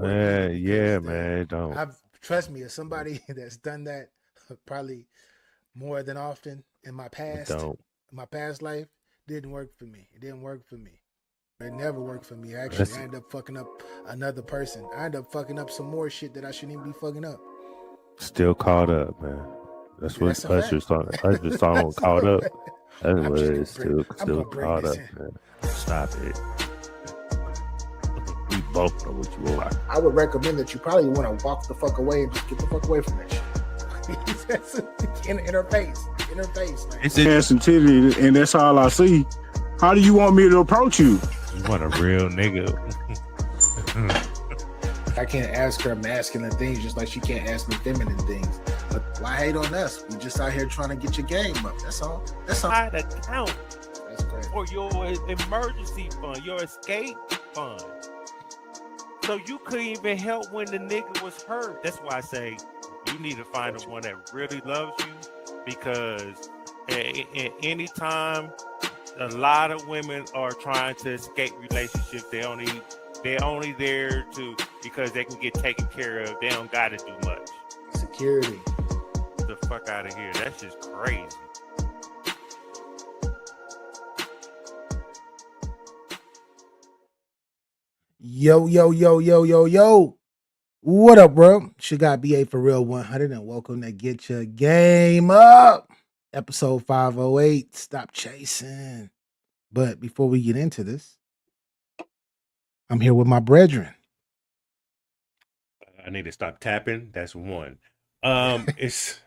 work either Yeah, because man, don't. I've trust me, as somebody that's done that probably more than often Don't. in my past life, didn't work for me. It didn't work for me. It never worked for me. Actually, That's I ended up fucking up another person. I ended up fucking up some more shit that I shouldn't even be fucking up. still caught up, man. That's what That's a fact. Usher song That's caught a up. fact. That's I'm what it just is. gonna bring. I'm Still gonna bring caught this up, in. man. Stop it. We both know what you are. I would recommend that you probably want to walk the fuck away and just get the fuck away from that shit. Interface, man. It's ass and titty, and that's all I see. How do you want me to approach you? You want a real nigga. I can't ask her masculine things just like she can't ask me feminine things. But why hate on us? We just out here trying to get your game up. That's all. That's all. Side account That's great. for your emergency fund, your escape fund. So you couldn't even help when the nigga was hurt. That's why I say you need to find the one that really loves you, because anytime a lot of women are trying to escape relationships, they're only there to because they can get taken care of. They don't got to do much. Security. Get the fuck out of here. That's just crazy. Yo, yo, yo, yo, yo, yo. What up, bro? She got BA for real 100 and welcome to Get Your Game Up. Episode 508. Stop chasing. But before we get into this, I'm here with my brethren. I need to stop tapping. That's one. It's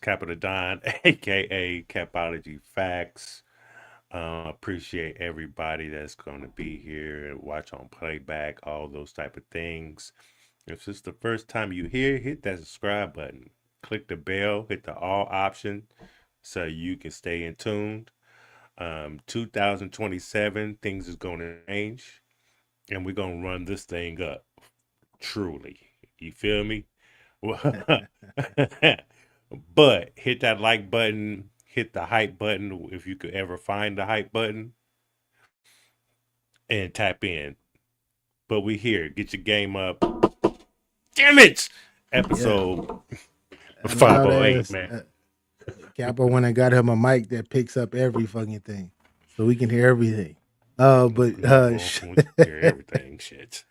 Capital Don, aka Capology Facts. Appreciate everybody that's going to be here and watch on playback, all those type of things. If it's the first time you hear, hit that subscribe button, click the bell, hit the all option so you can stay in tuned. 2027, things is going to change, and we're going to run this thing up. Truly, you feel me? But hit that like button, hit the hype button if you could ever find the hype button, and tap in. But we here. Get your game up. Damn it! Episode 508, man. Capo went and got him a mic that picks up every fucking thing, so we can hear everything. But hear everything, shit.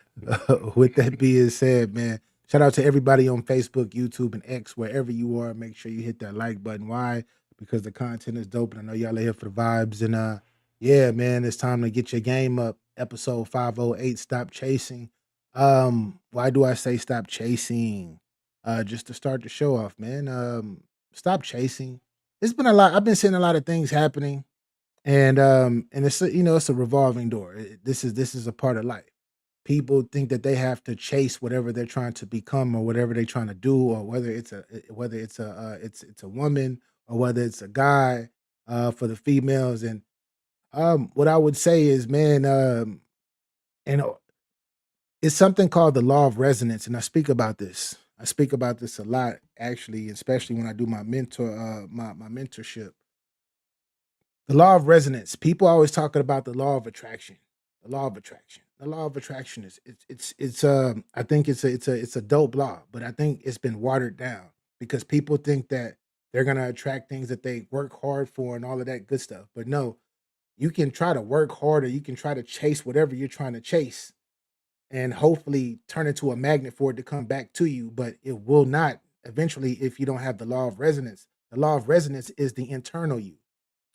With that being said, man, shout out to everybody on Facebook, YouTube, and X, wherever you are. Make sure you hit that like button. Why? Because the content is dope, and I know y'all are here for the vibes. And yeah, man, it's time to get your game up. Episode 508. Stop chasing. Why do I say stop chasing? Just to start the show off, man. Stop chasing. It's been a lot. I've been seeing a lot of things happening, and it's it's a revolving door. This is a part of life. People think that they have to chase whatever they're trying to become or whatever they're trying to do, or whether it's a woman or whether it's a guy, for the females. And what I would say is, man, you know, it's something called the law of resonance, and I speak about this. I speak about this a lot, actually, especially when I do my my mentorship. The law of resonance. People always talking about the law of attraction. The law of attraction. The law of attraction is I think it's a dope law, but I think it's been watered down because people think that they're gonna attract things that they work hard for and all of that good stuff. But no, you can try to work harder, you can try to chase whatever you're trying to chase and hopefully turn into a magnet for it to come back to you, but it will not eventually if you don't have the law of resonance. The law of resonance is the internal you.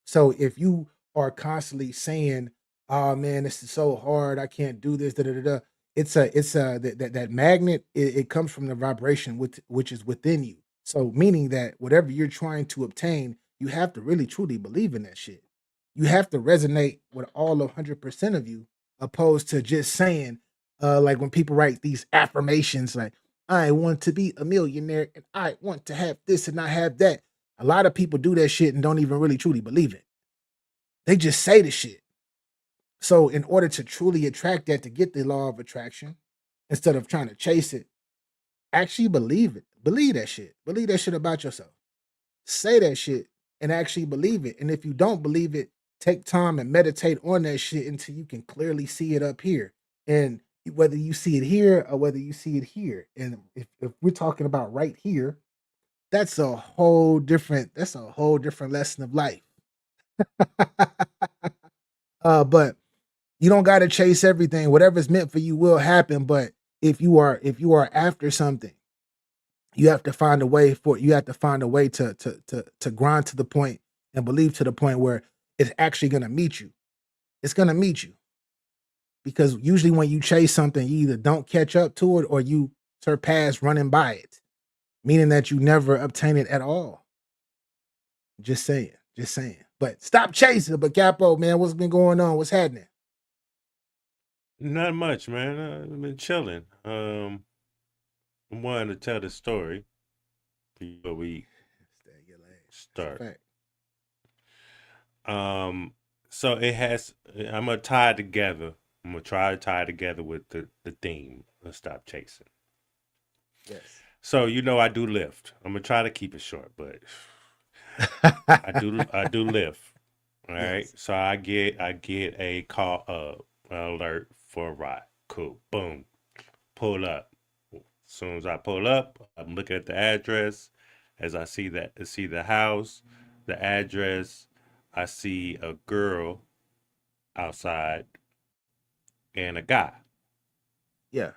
So if you are constantly saying, "Oh man, this is so hard. I can't do this." Da, da, da, da," it's that magnet. It comes from the vibration which is within you. So meaning that whatever you're trying to obtain, you have to really truly believe in that shit. You have to resonate with all 100% of you, opposed to just saying, like when people write these affirmations, like "I want to be a millionaire" and "I want to have this and I have that." A lot of people do that shit and don't even really truly believe it. They just say the shit. So, in order to truly attract that, to get the law of attraction, instead of trying to chase it, actually believe it. Believe that shit. Believe that shit about yourself. Say that shit and actually believe it. And if you don't believe it, take time and meditate on that shit until you can clearly see it up here. And whether you see it here or whether you see it here. And if we're talking about right here, that's a whole different lesson of life. But you don't got to chase everything. Whatever's meant for you will happen. But if you are after something, you have to find a way to grind to the point and believe to the point where it's actually gonna meet you. It's gonna meet you. Because usually when you chase something, you either don't catch up to it or you surpass running by it, meaning that you never obtain it at all. Just saying, just saying. But stop chasing. But Capo, man, what's been going on? What's happening? Not much, man. I've been chilling. I wanted to tell the story before we Stay your legs. That's a start. fact. So it has. I'm gonna tie it together. I'm gonna try to tie it together with the theme of stop chasing. Yes. So I do lift. I'm gonna try to keep it short, but I do lift. All right. Yes. So I get a call alert for a ride. Cool. Boom. Pull up. As soon as I pull up, I'm looking at the address. As I see the house, the address, I see a girl outside and a guy. Yeah.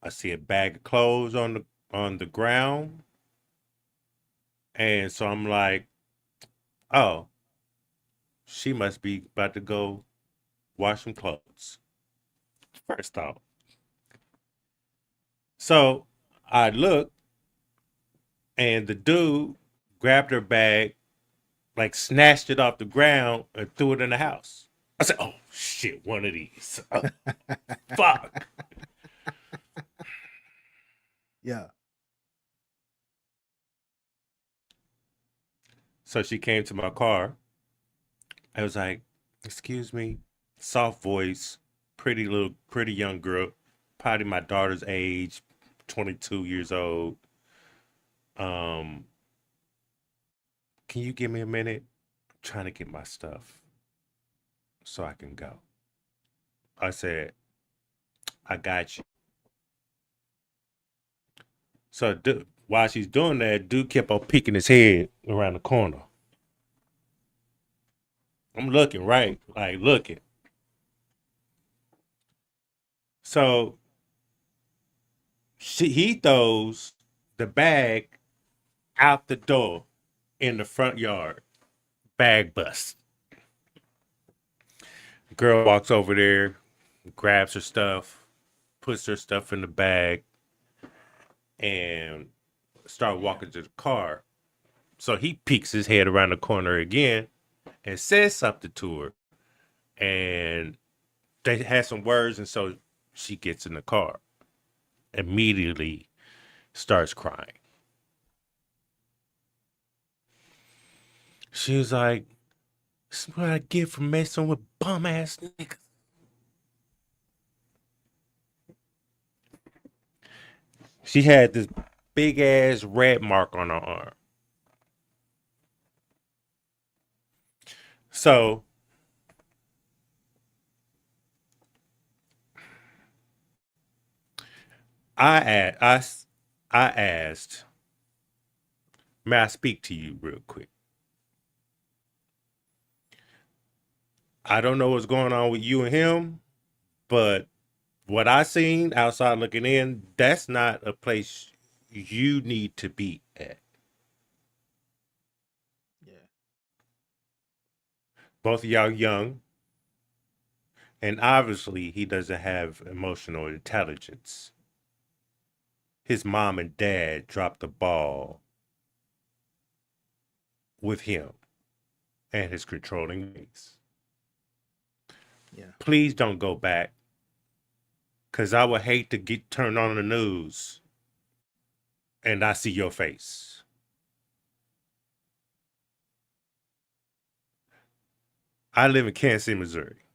I see a bag of clothes on the ground. And so I'm like, oh, she must be about to go wash some clothes. First off. So I look, and the dude grabbed her bag, like snatched it off the ground and threw it in the house. I said, oh shit, one of these. Fuck. Yeah. So she came to my car. I was like, excuse me, soft voice, pretty young girl, probably my daughter's age, 22 years old. Can you give me a minute? I'm trying to get my stuff so I can go. I said, I got you. So while she's doing that, dude kept on peeking his head around the corner. I'm looking, right? Like looking. So he throws the bag out the door in the front yard. Bag bust. Girl walks over there, grabs her stuff, puts her stuff in the bag, and start walking to the car. So he peeks his head around the corner again and says something to her. And they had some words, and so she gets in the car. Immediately starts crying. She was like, "This is what I get for messing with bum ass niggas." She had this big ass red mark on her arm. So I asked, may I speak to you real quick? I don't know what's going on with you and him, but what I seen outside looking in, that's not a place you need to be at. Yeah. Both of y'all young, and obviously he doesn't have emotional intelligence. His mom and dad dropped the ball with him and his controlling ways. Yeah. Please don't go back, because I would hate to get turned on the news and I see your face. I live in Kansas City, Missouri.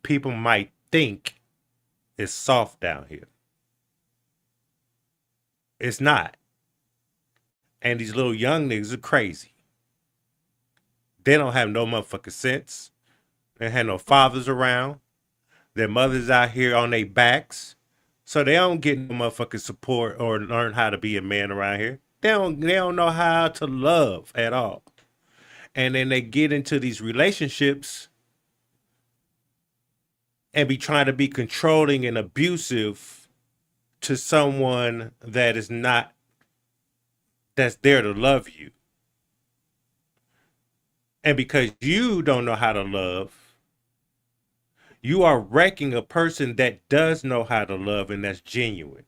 People might think it's soft down here. It's not. And these little young niggas are crazy. They don't have no motherfucking sense. They have no fathers around. Their mothers out here on their backs. So they don't get no motherfucking support or learn how to be a man around here. They don't know how to love at all. And then they get into these relationships and be trying to be controlling and abusive to someone that is not, that's there to love you. And because you don't know how to love, you are wrecking a person that does know how to love and that's genuine.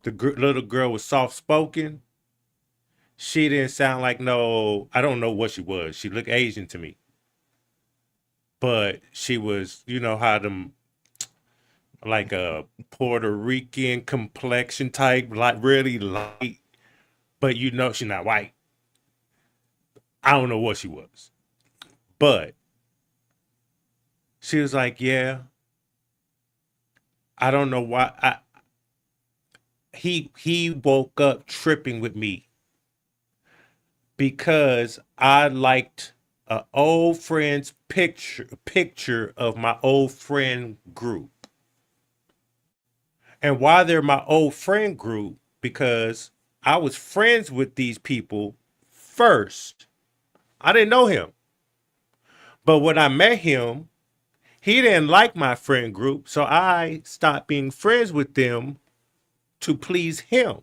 The little girl was soft spoken. She didn't sound like no, I don't know what she was. She looked Asian to me. But she was, you know how them, like a Puerto Rican complexion type, like really light, but you know she's not white. I don't know what she was. But she was like, yeah, I don't know why. He woke up tripping with me because I liked an old friend's picture of my old friend group. And why they're my old friend group, because I was friends with these people first. I didn't know him. But when I met him, he didn't like my friend group. So I stopped being friends with them to please him.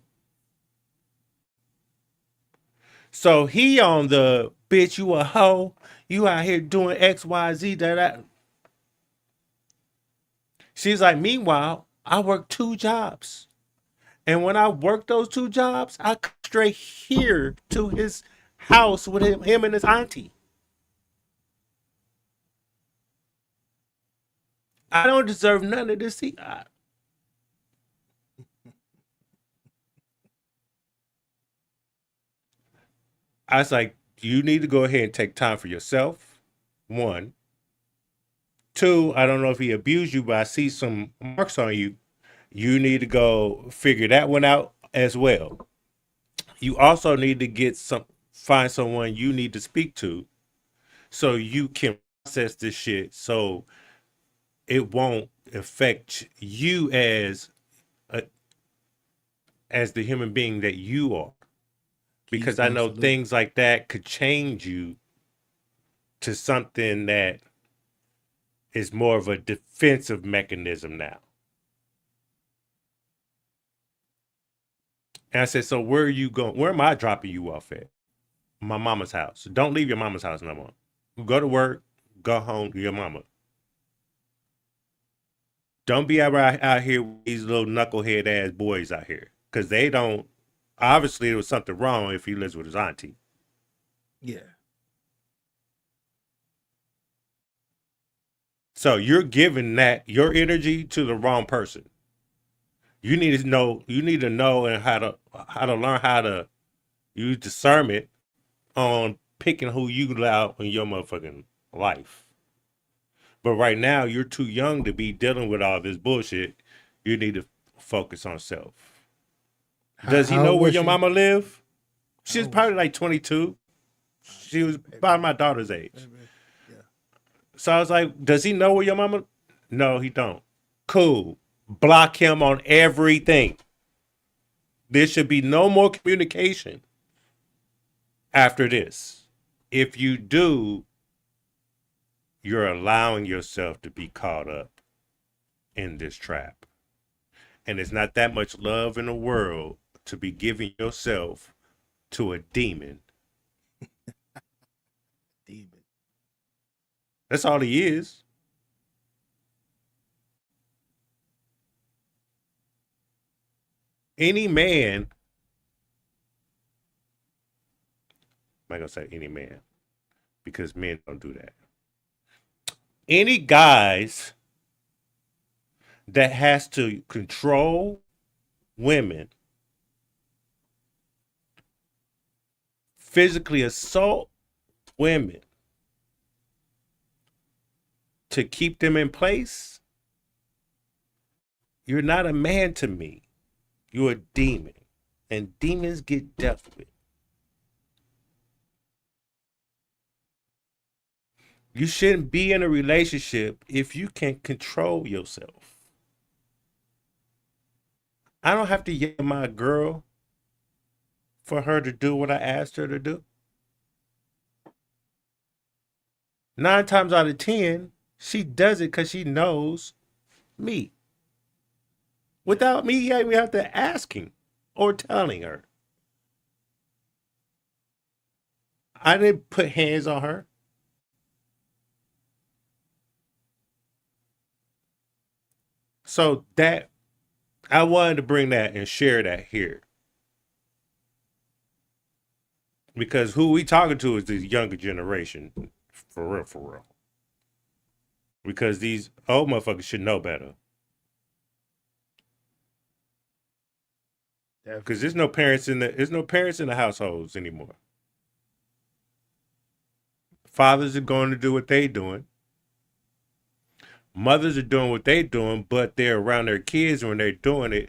So he on the bitch, you a hoe. You out here doing X, Y, Z, that. She's like, meanwhile, I work 2 jobs. And when I worked those 2 jobs, I come straight here to his house with him and his auntie. I don't deserve none of this. I was like, you need to go ahead and take time for yourself. 1. 2, I don't know if he abused you, but I see some marks on you. You need to go figure that one out as well. You also need to find someone you need to speak to so you can process this shit so it won't affect you as the human being that you are. Because I know things like that could change you to something that is more of a defensive mechanism now. And I said, so where are you going? Where am I dropping you off at? My mama's house. Don't leave your mama's house no more. Go to work, go home to your mama. Don't be out here with these little knucklehead ass boys out here. Because they don't, obviously there was something wrong if he lives with his auntie. Yeah. So you're giving your energy to the wrong person. You need to know and how to learn how to use discernment on picking who you allow in your motherfucking life. But right now, you're too young to be dealing with all this bullshit. You need to focus on self. Does he know where your mama live? She's probably like 22. She was about my daughter's age. Yeah. So I was like, does he know where your mama? No, he don't. Cool. Block him on everything. There should be no more communication after this. If you do, you're allowing yourself to be caught up in this trap. And it's not that much love in the world to be giving yourself to a demon. Demon. That's all he is. Any man, I'm not going to say any man, because men don't do that. Any guys that has to control women, physically assault women to keep them in place, you're not a man to me. You're a demon. And demons get dealt with. You shouldn't be in a relationship if you can't control yourself. I don't have to yell at my girl for her to do what I asked her to do. 9 times out of 10, she does it because she knows me. Without me even have to asking or telling her. I didn't put hands on her. So that I wanted to bring that and share that here. Because who we talking to is the younger generation. For real, for real. Because these old motherfuckers should know better. Because there's no parents in the households anymore. Fathers are going to do what they doing. Mothers are doing what they doing, but they're around their kids when they're doing it,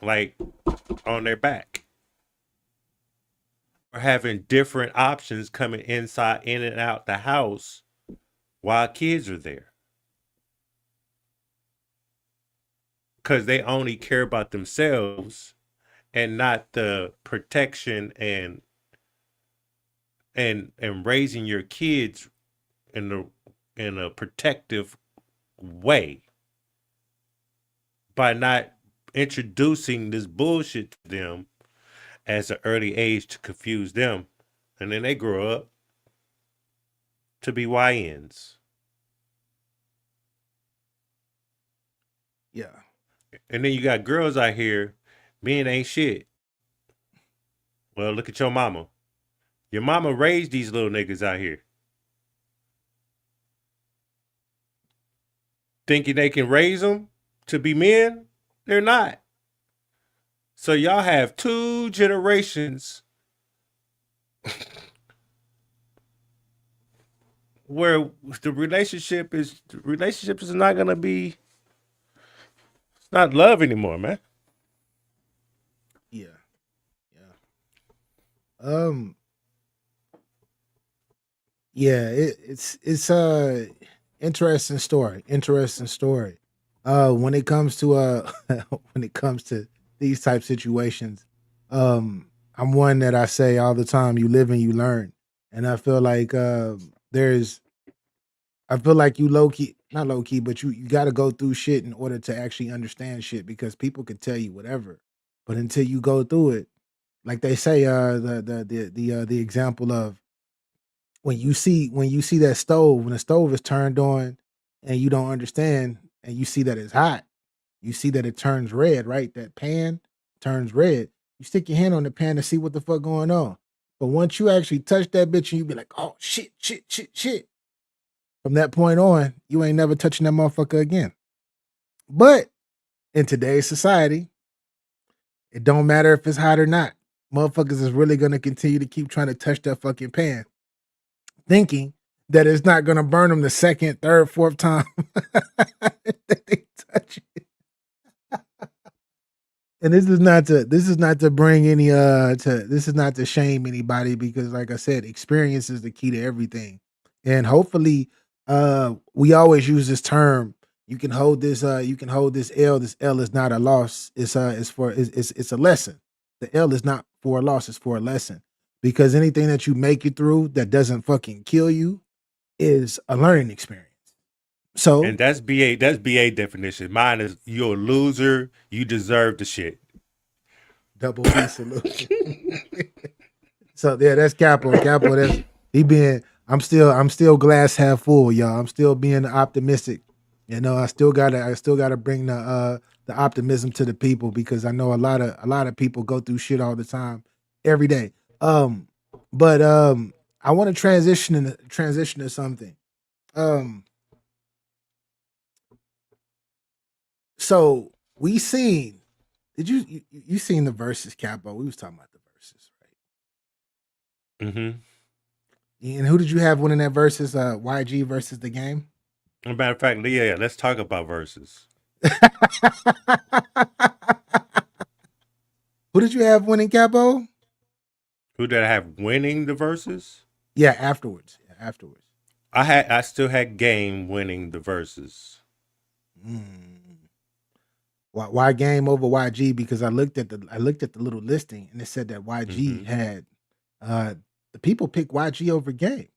like on their back. Or having different options coming inside, in and out the house while kids are there. Because they only care about themselves and not the protection and raising your kids in a protective way by not introducing this bullshit to them at an early age to confuse them, and then they grow up to be YNs. Yeah. And then you got girls out here, men ain't shit. Well, look at your mama. Your mama raised these little niggas out here. Thinking they can raise them to be men? They're not. So y'all have 2 generations where the relationship is not gonna be, it's not love anymore, man. Yeah. Um. Yeah. It's interesting story. Interesting story. When it comes to when it comes to these type situations, I'm one that I say all the time: you live and you learn. And I feel like I feel like you low key, not low key, but you got to go through shit in order to actually understand shit because people can tell you whatever, but until you go through it, like they say, the example of when you see that stove, when the stove is turned on and you don't understand and you see that it's hot, you see that it turns red, right? That pan turns red. You stick your hand on the pan to see what the fuck going on. But once you actually touch that bitch and you be like, oh shit, shit, shit, shit. From that point on, you ain't never touching that motherfucker again. But in today's society, it don't matter if it's hot or not. Motherfuckers is really gonna continue to keep trying to touch that fucking pan, thinking that it's not gonna burn them the second, third, fourth time that they touch it. And this is not to bring any this is not to shame anybody because like I said, experience is the key to everything. And hopefully we always use this term, you can hold this L. This L is not a loss. It's it's a lesson. The L is not for a loss, it's for a lesson. Because anything that you make it through that doesn't fucking kill you is a learning experience. So And that's BA definition. Mine is you're a loser, you deserve the shit. double B salute. So yeah, that's Capo. Capo, that's he being. I'm still glass half full, y'all. I'm still being optimistic. You know, I still gotta bring the optimism to the people because I know a lot of people go through shit all the time, every day. But I want to transition to something. So we seen. Did you seen the verses, Capo? We was talking about the verses, right? Mm-hmm. And who did you have winning that versus YG versus the game? As a matter of fact, yeah, let's talk about verses. Who did you have winning, Capo? Who did I have winning the verses? Yeah, afterwards. Yeah, afterwards. I still had Game winning the verses. Mm. Why Game over YG? Because I looked at the little listing and it said that YG Mm-hmm. had the people pick YG over Game.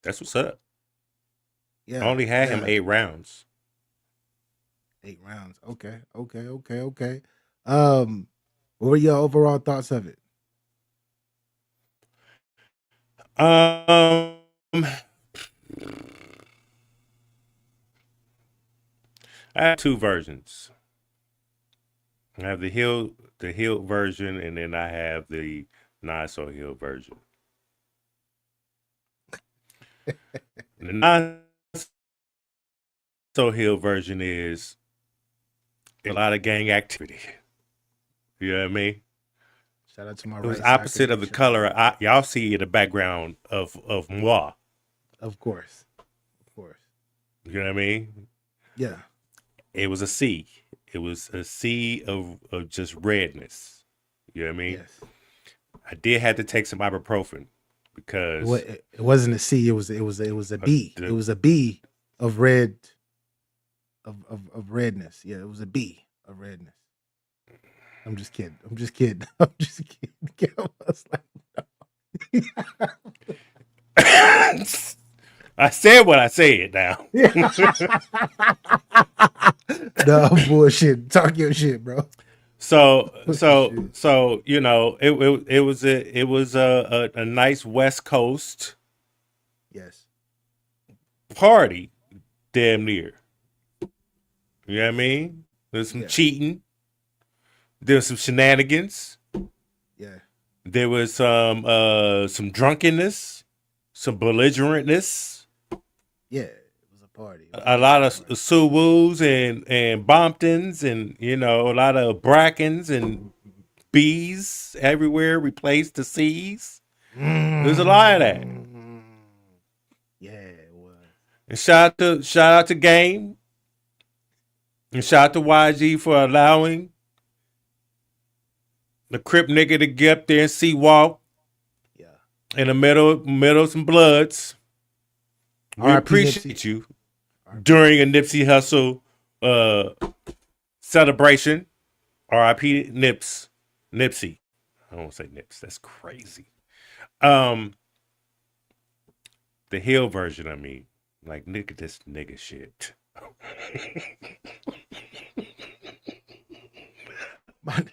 That's what's up. Yeah, I only had him yeah. 8 rounds. 8 rounds. Okay. What were your overall thoughts of it? Um, I have 2 versions. I have the healed version, and then I have the not so healed version. The not so healed version is a lot of gang activity. You know what I mean? Shout out to my It was right side opposite of the connection. color y'all see in the background of moi. Of course. You know what I mean? Yeah. It was a sea. It was a sea of just redness. You know what I mean? Yes. I did have to take some ibuprofen because It wasn't a C. It was a B. It was a B of red of redness. Yeah, it was a B of redness. I'm just kidding. I was like, I said what I said now. no bullshit. Talk your shit, bro. So you know, it was a nice West Coast Yes. party, damn near. You know what I mean? There's some Yeah. cheating. There was some shenanigans. Yeah. There was some drunkenness, some belligerentness. Yeah. It was a party. A lot of Suwus and Bomptons, and you know, a lot of Brackens and B's everywhere replaced the C's. There's a lot of that. Yeah, it was. And shout out to Game. And shout out to YG for allowing the Crip nigga to get up there and see walk. Yeah. In the middle of some bloods. We R.I.P. appreciate Nipsey. you during a Nipsey Hussle celebration. R.I.P. Nipsey. I don't want to say Nips. That's crazy. The Hill version, I mean. Like, look at this nigga shit. My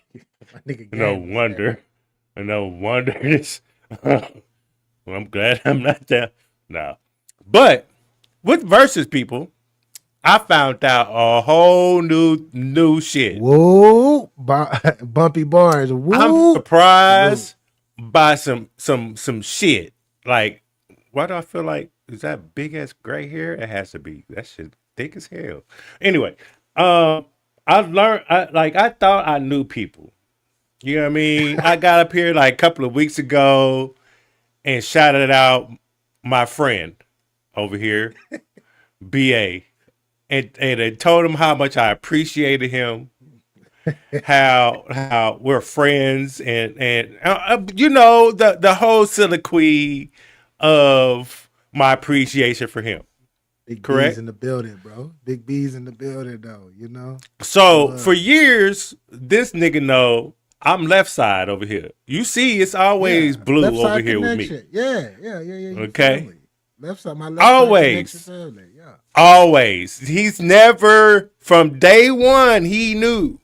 nigga No Game was wonder. No wonder this. Well, I'm glad I'm not there. No. But with versus people, I found out a whole new shit. Whoa, bumpy bars. Woo. I'm surprised by some shit. Like, why do I feel like, is that big ass gray hair? It has to be. That shit thick as hell. Anyway, I thought I knew people. You know what I mean? I got up here like a couple of weeks ago and shouted out my friend over here, BA, and I told him how much I appreciated him, how we're friends, and you know, the whole soliloquy of my appreciation for him. Big Correct? B's in the building, bro. Big B's in the building, though. You know. So for years, this nigga know I'm left side over here. You see, it's always blue left over side here connection. with me. Yeah. Okay. Family. Left side, my left Always. side connection family. Yeah. Always. He's never, from day one, he knew.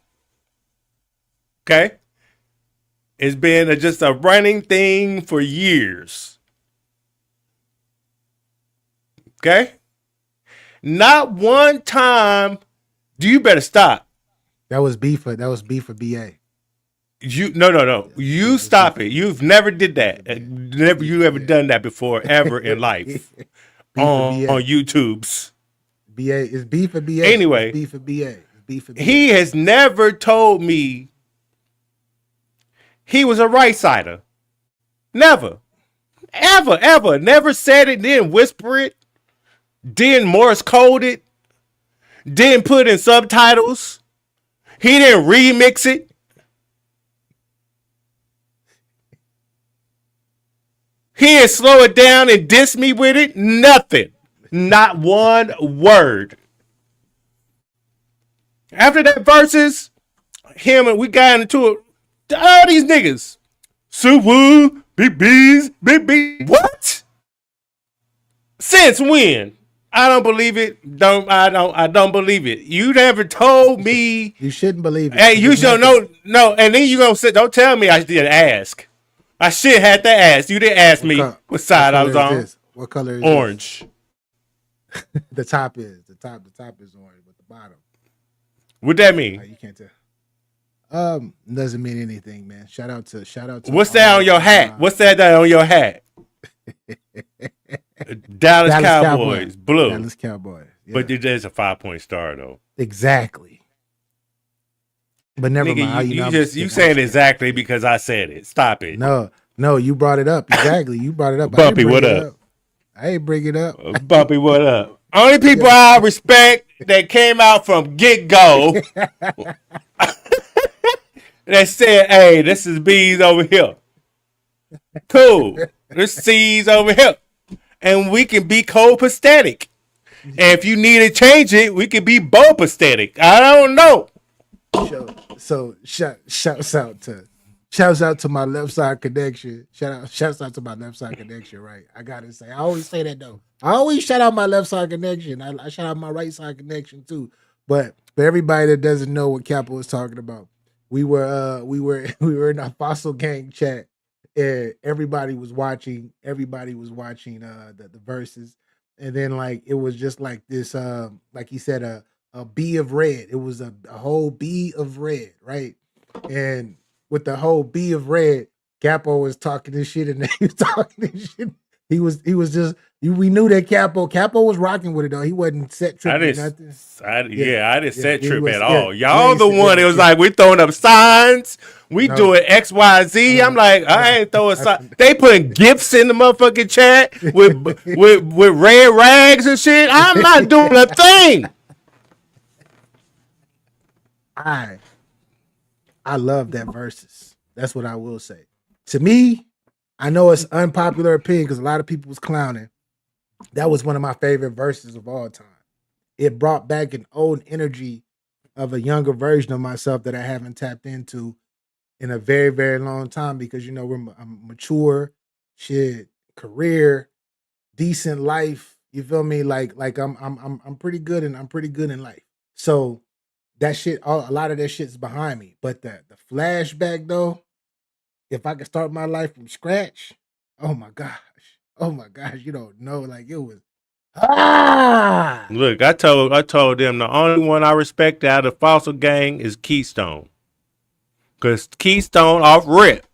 Okay? It's been just a running thing for years. Okay? Not one time. You better stop. That was B for BA. No. You stop it. You've never did that. Never you ever done that before, ever in life. on YouTube's. BA is B for BA. Anyway, it's B for BA. It's B for BA. He has never told me he was a right sider. Never. Ever. Never said it, didn't whisper it, didn't Morse code it, didn't put in subtitles. He didn't remix it. He didn't slow it down and diss me with it. Nothing. Not one word. After that verses, him and we got into it. All these niggas. Suwoo, big B's, big B. What? Since when? I don't believe it. I don't believe it. You never told me. You shouldn't believe it. Hey, you should know. No, and then you gonna sit. Don't tell me I didn't ask. I should have to ask. You didn't ask me what side I was on. What color is orange? The top is orange, but the bottom. What that mean? You can't tell. Doesn't mean anything, man. Shout out to. What's that on your hat? What's that on your hat? Dallas Cowboys, blue. Dallas Cowboys. Yeah. But there's a 5-point star though. Exactly. But never Nigga, mind. You saying exactly because I said it. Stop it. No, you brought it up. Exactly. You brought it up. Bumpy, what up? I ain't bring it up. Bumpy, what up? Only people I respect that came out from get-go that said, hey, this is B's over here. Cool. This C's over here. And we can be copacetic. And if you need to change it, we can be bopacetic. I don't know. So shouts out to my left side connection. Shouts out to my left side connection, right? I gotta say, I always say that though. I always shout out my left side connection. I shout out my right side connection too. But for everybody that doesn't know what Capo was talking about, we were in a fossil gang chat. And everybody was watching the verses, and then like it was just like this like he said, a bee of red. It was a whole bee of red, right? And with the whole bee of red, Capo was talking this shit, and he was talking this shit. He was just we knew that Capo was rocking with it though. He wasn't set tripping nothing. I didn't set trip at all. Y'all the one that was like, we throwing up signs. We doing XYZ. I'm like, I ain't throwing signs. They putting gifts in the motherfucking chat with red rags and shit. I'm not doing a thing. I love that verses. That's what I will say. To me, I know it's unpopular opinion because a lot of people was clowning. That was one of my favorite verses of all time. It brought back an old energy of a younger version of myself that I haven't tapped into in a very, very long time because I'm mature, shit, career, decent life. You feel me? Like I'm pretty good and I'm pretty good in life. So that shit, a lot of that shit's behind me. But the flashback though, if I could start my life from scratch, oh my gosh, you don't know, like it was. Look, I told them the only one I respect out of Fossil Gang is Keystone, because Keystone off rip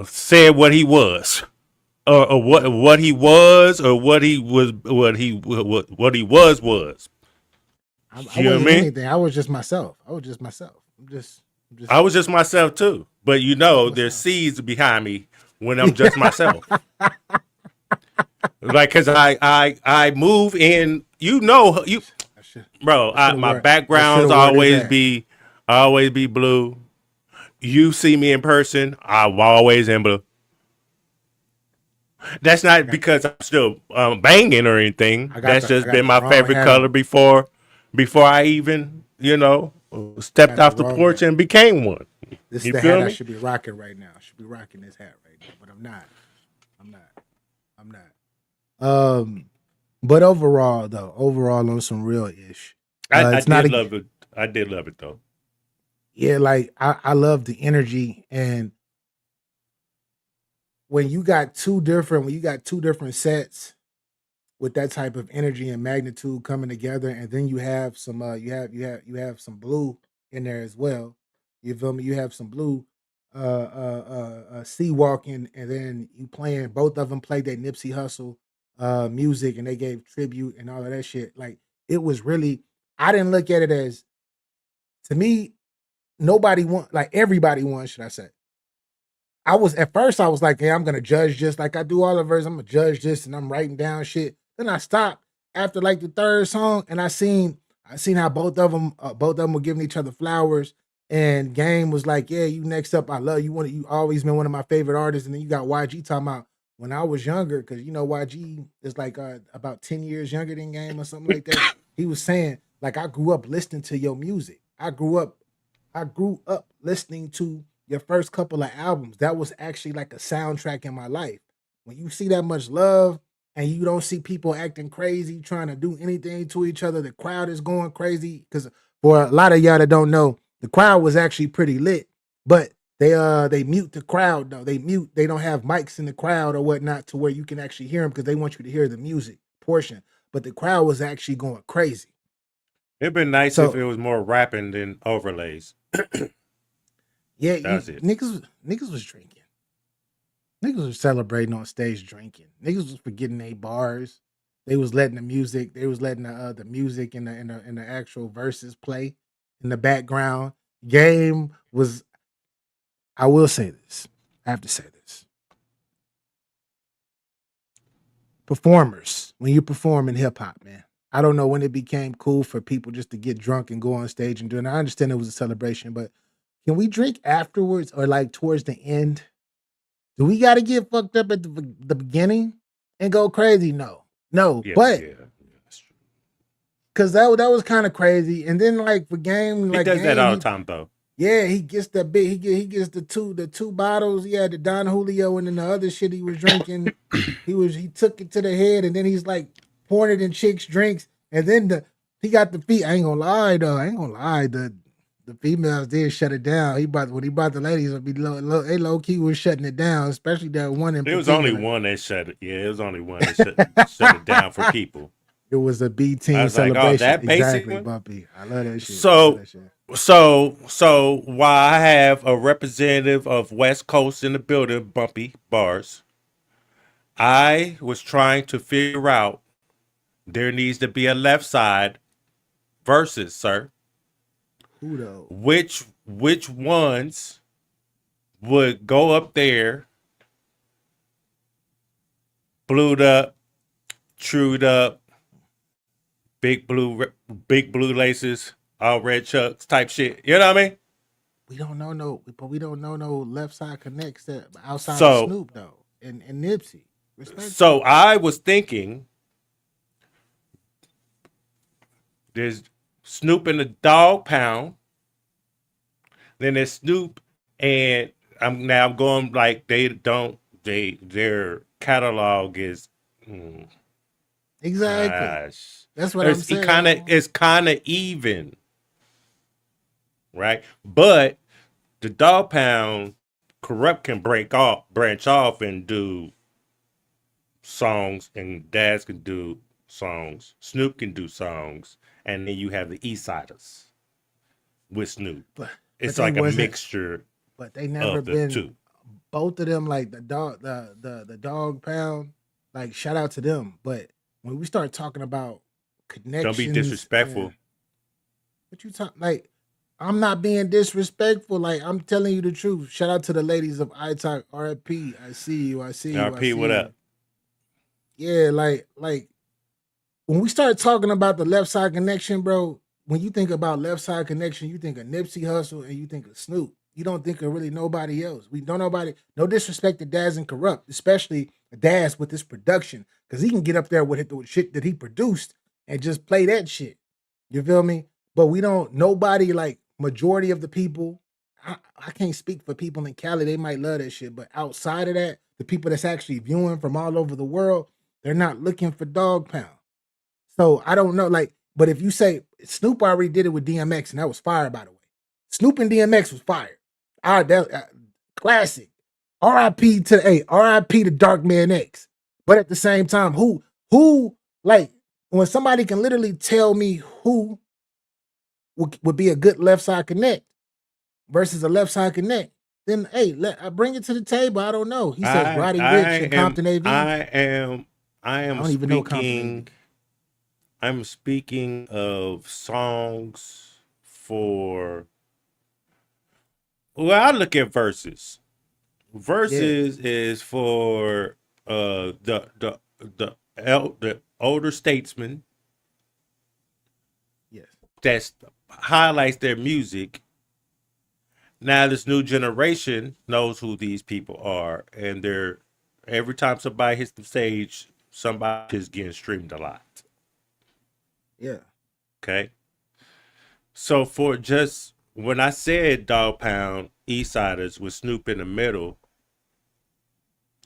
said what he was, or what he was, or what he was. I wasn't anything. I was just myself. I was just myself too. But there's seeds behind me when I'm just myself. Like, cause I move in. Bro. My backgrounds always be blue. You see me in person, I'm always in blue. That's not because I'm still banging or anything. That's just been my favorite color before I even stepped off the porch and became one. This is the hat I should be rocking right now. I should be rocking this hat right now, but I'm not. But overall on some real ish. I did love it. I did love it though. Yeah, like I love the energy, and when you got two different sets with that type of energy and magnitude coming together, and then you have some you have some blue in there as well. You feel me? You have some blue sea walking, and then you playing, both of them played that Nipsey Hussle music, and they gave tribute and all of that shit. Like it was really, I didn't look at it as, to me, nobody won, like everybody won, should I say. At first I was like, hey, I'm gonna judge just like I do all the verses. I'm gonna judge this, and I'm writing down shit. Then I stopped after like the third song, and I seen how both of them were giving each other flowers. And Game was like, yeah, you next up. I love you. You always been one of my favorite artists. And then you got YG talking about, when I was younger, because you know YG is like about 10 years younger than Game or something like that. He was saying, like, I grew up listening to your music. I grew up listening to your first couple of albums. That was actually like a soundtrack in my life. When you see that much love and you don't see people acting crazy, trying to do anything to each other, the crowd is going crazy. Because for a lot of y'all that don't know, the crowd was actually pretty lit, but they mute the crowd though. They don't have mics in the crowd or whatnot to where you can actually hear them because they want you to hear the music portion. But the crowd was actually going crazy. It'd been nice if So it was more rapping than overlays. yeah, That's it. niggas was drinking. Niggas was celebrating on stage drinking. Niggas was forgetting their bars. They was letting the music. They was letting the music and the actual verses play in the background. Game was. I will say this. I have to say this. Performers, when you perform in hip hop, man. I don't know when it became cool for people just to get drunk and go on stage and do it. I understand it was a celebration, but can we drink afterwards or like towards the end? Do we got to get fucked up at the beginning and go crazy? No, no. Yeah, But yeah. That's true. because that was kind of crazy. And then like for Game, He like does that Game, all the time, though. yeah, he gets the big. He gets the two bottles. Yeah, the Don Julio and then the other shit he was drinking. He took it to the head and then he's like pouring it in chicks' drinks. And then he got the feet. I ain't gonna lie though. I ain't gonna lie. The females did shut it down. When he brought the ladies, they low key was shutting it down, especially that one in It was only particular. one that shut it. Yeah, it was only one that shut it down for people. It was a B I team was like, oh, celebration. that basic Exactly, one. Bumpy. I love that shit. I love So, that shit. so while I have a representative of West Coast in the building, Bumpy Bars, I was trying to figure out there needs to be a left side versus, sir. Who though? Which ones would go up there, blued up, trued up, big blue laces, all red chucks type shit. You know what I mean? We don't know no left side connects that outside of So Snoop though and Nipsey. Respectfully. so I was thinking there's Snoop and the Dog Pound, then there's Snoop and I'm going like their catalog is Exactly. gosh. That's what I'm saying. It's kind of even, right? But the Dog Pound Corrupt can branch off and do songs, and Daz can do songs. Snoop can do songs, and then you have the East Siders with Snoop. But It's they like a wasn't. mixture But they never of the been two. both of them like the dog pound. Like shout out to them. But when we start talking about Don't be connections and disrespectful. what you talk like, I'm not being disrespectful. Like I'm telling you the truth. Shout out to the ladies of iTalk RFP. I see you. I see you. I RP, see what you. up? Yeah, like when we start talking about the left side connection, bro, when you think about left side connection, you think of Nipsey Hustle and you think of Snoop. You don't think of really nobody else. We don't nobody. No disrespect to Daz and Corrupt, especially Daz with this production, because he can get up there with the shit that he produced and just play that shit. You feel me? But we don't. Nobody like majority of the people. I can't speak for people in Cali. They might love that shit, but outside of that, the people that's actually viewing from all over the world, they're not looking for Dog Pound. So I don't know, like, but if you say Snoop already did it with DMX, and that was fire, by the way. Snoop and DMX was fire. Classic. R.I.P. to R.I.P. to Dark Man X. But at the same time, who like when somebody can literally tell me who would be a good left side connect versus a left side connect, then hey, I bring it to the table. I don't know. He says I Roddy I Rich and am Compton AV. I am I I am don't even know Compton AV. speaking I'm speaking of songs for well, I look at verses. Yeah, Verses is for the older statesmen yes. that highlights their music. Now this new generation knows who these people are, and they're Every time somebody hits the stage, somebody is getting streamed a lot. Yeah. Okay. So for just when I said Dog Pound Eastsiders with Snoop in the middle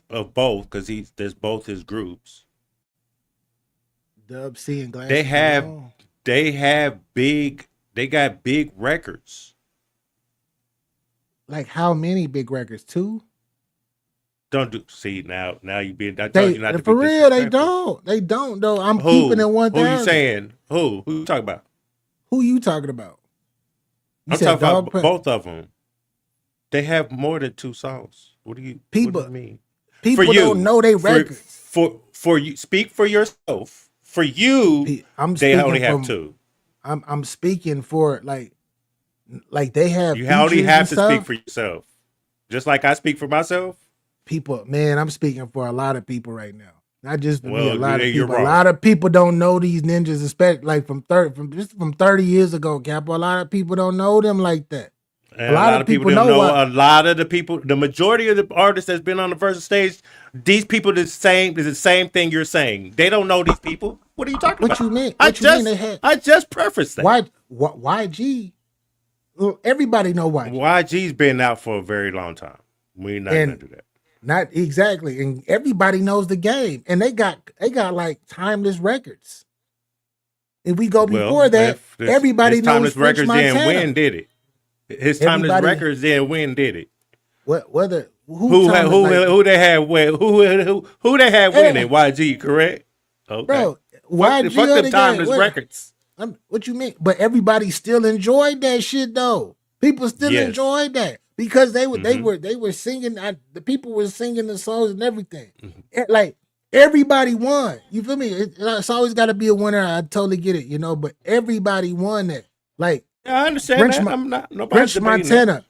of both, because there's both his groups. Dub C and They Glasses have Malone. they got big records. Like how many big records? 2? Don't do see now you being I told They you not to for be real, they disrespectful. don't. They don't though. I'm keeping it Who? Who you 1,000. saying? Who you talking about? Who you talking about? You I'm said talking Dog about Pound. both of them. They have more than 2 songs. What do you mean? For People you, don't know they records. for you, speak for yourself. For you, I'm they speaking only have from 2. I'm speaking for like they have You only features have and to stuff. speak for yourself. Just like I speak for myself. People, man, I'm speaking for a lot of people right now. Not just for me, a Well, lot of you're people. A wrong. lot of people don't know these ninjas, especially like from 30 years ago, Capo. A lot of people don't know them like that. And a lot of people don't know why. a lot of the people. The majority of the artists that's been on the versus stage, these people is the same thing you're saying. They don't know these people. What are you talking What about? you mean? I What you mean just they had I just prefaced that. YG? Well, everybody know YG. YG's been out for a very long time. We're not gonna do that. Not exactly, and everybody knows the game, and they got like timeless records. If we go before that, everybody his knows timeless French records. Montana. Then when did it? His timeless Everybody- records. Then when did it? Whether Who they had who they had winning? YG, correct? Okay. Bro, Fuck them timeless records. What you mean? But everybody still enjoyed that shit though. People still Yes. enjoyed that because they were singing. The people were singing the songs and everything. Like everybody won. You feel me? It's always got to be a winner. I totally get it, but everybody won that. Like Yeah, I understand French, that. I'm not nobody's French debating Montana,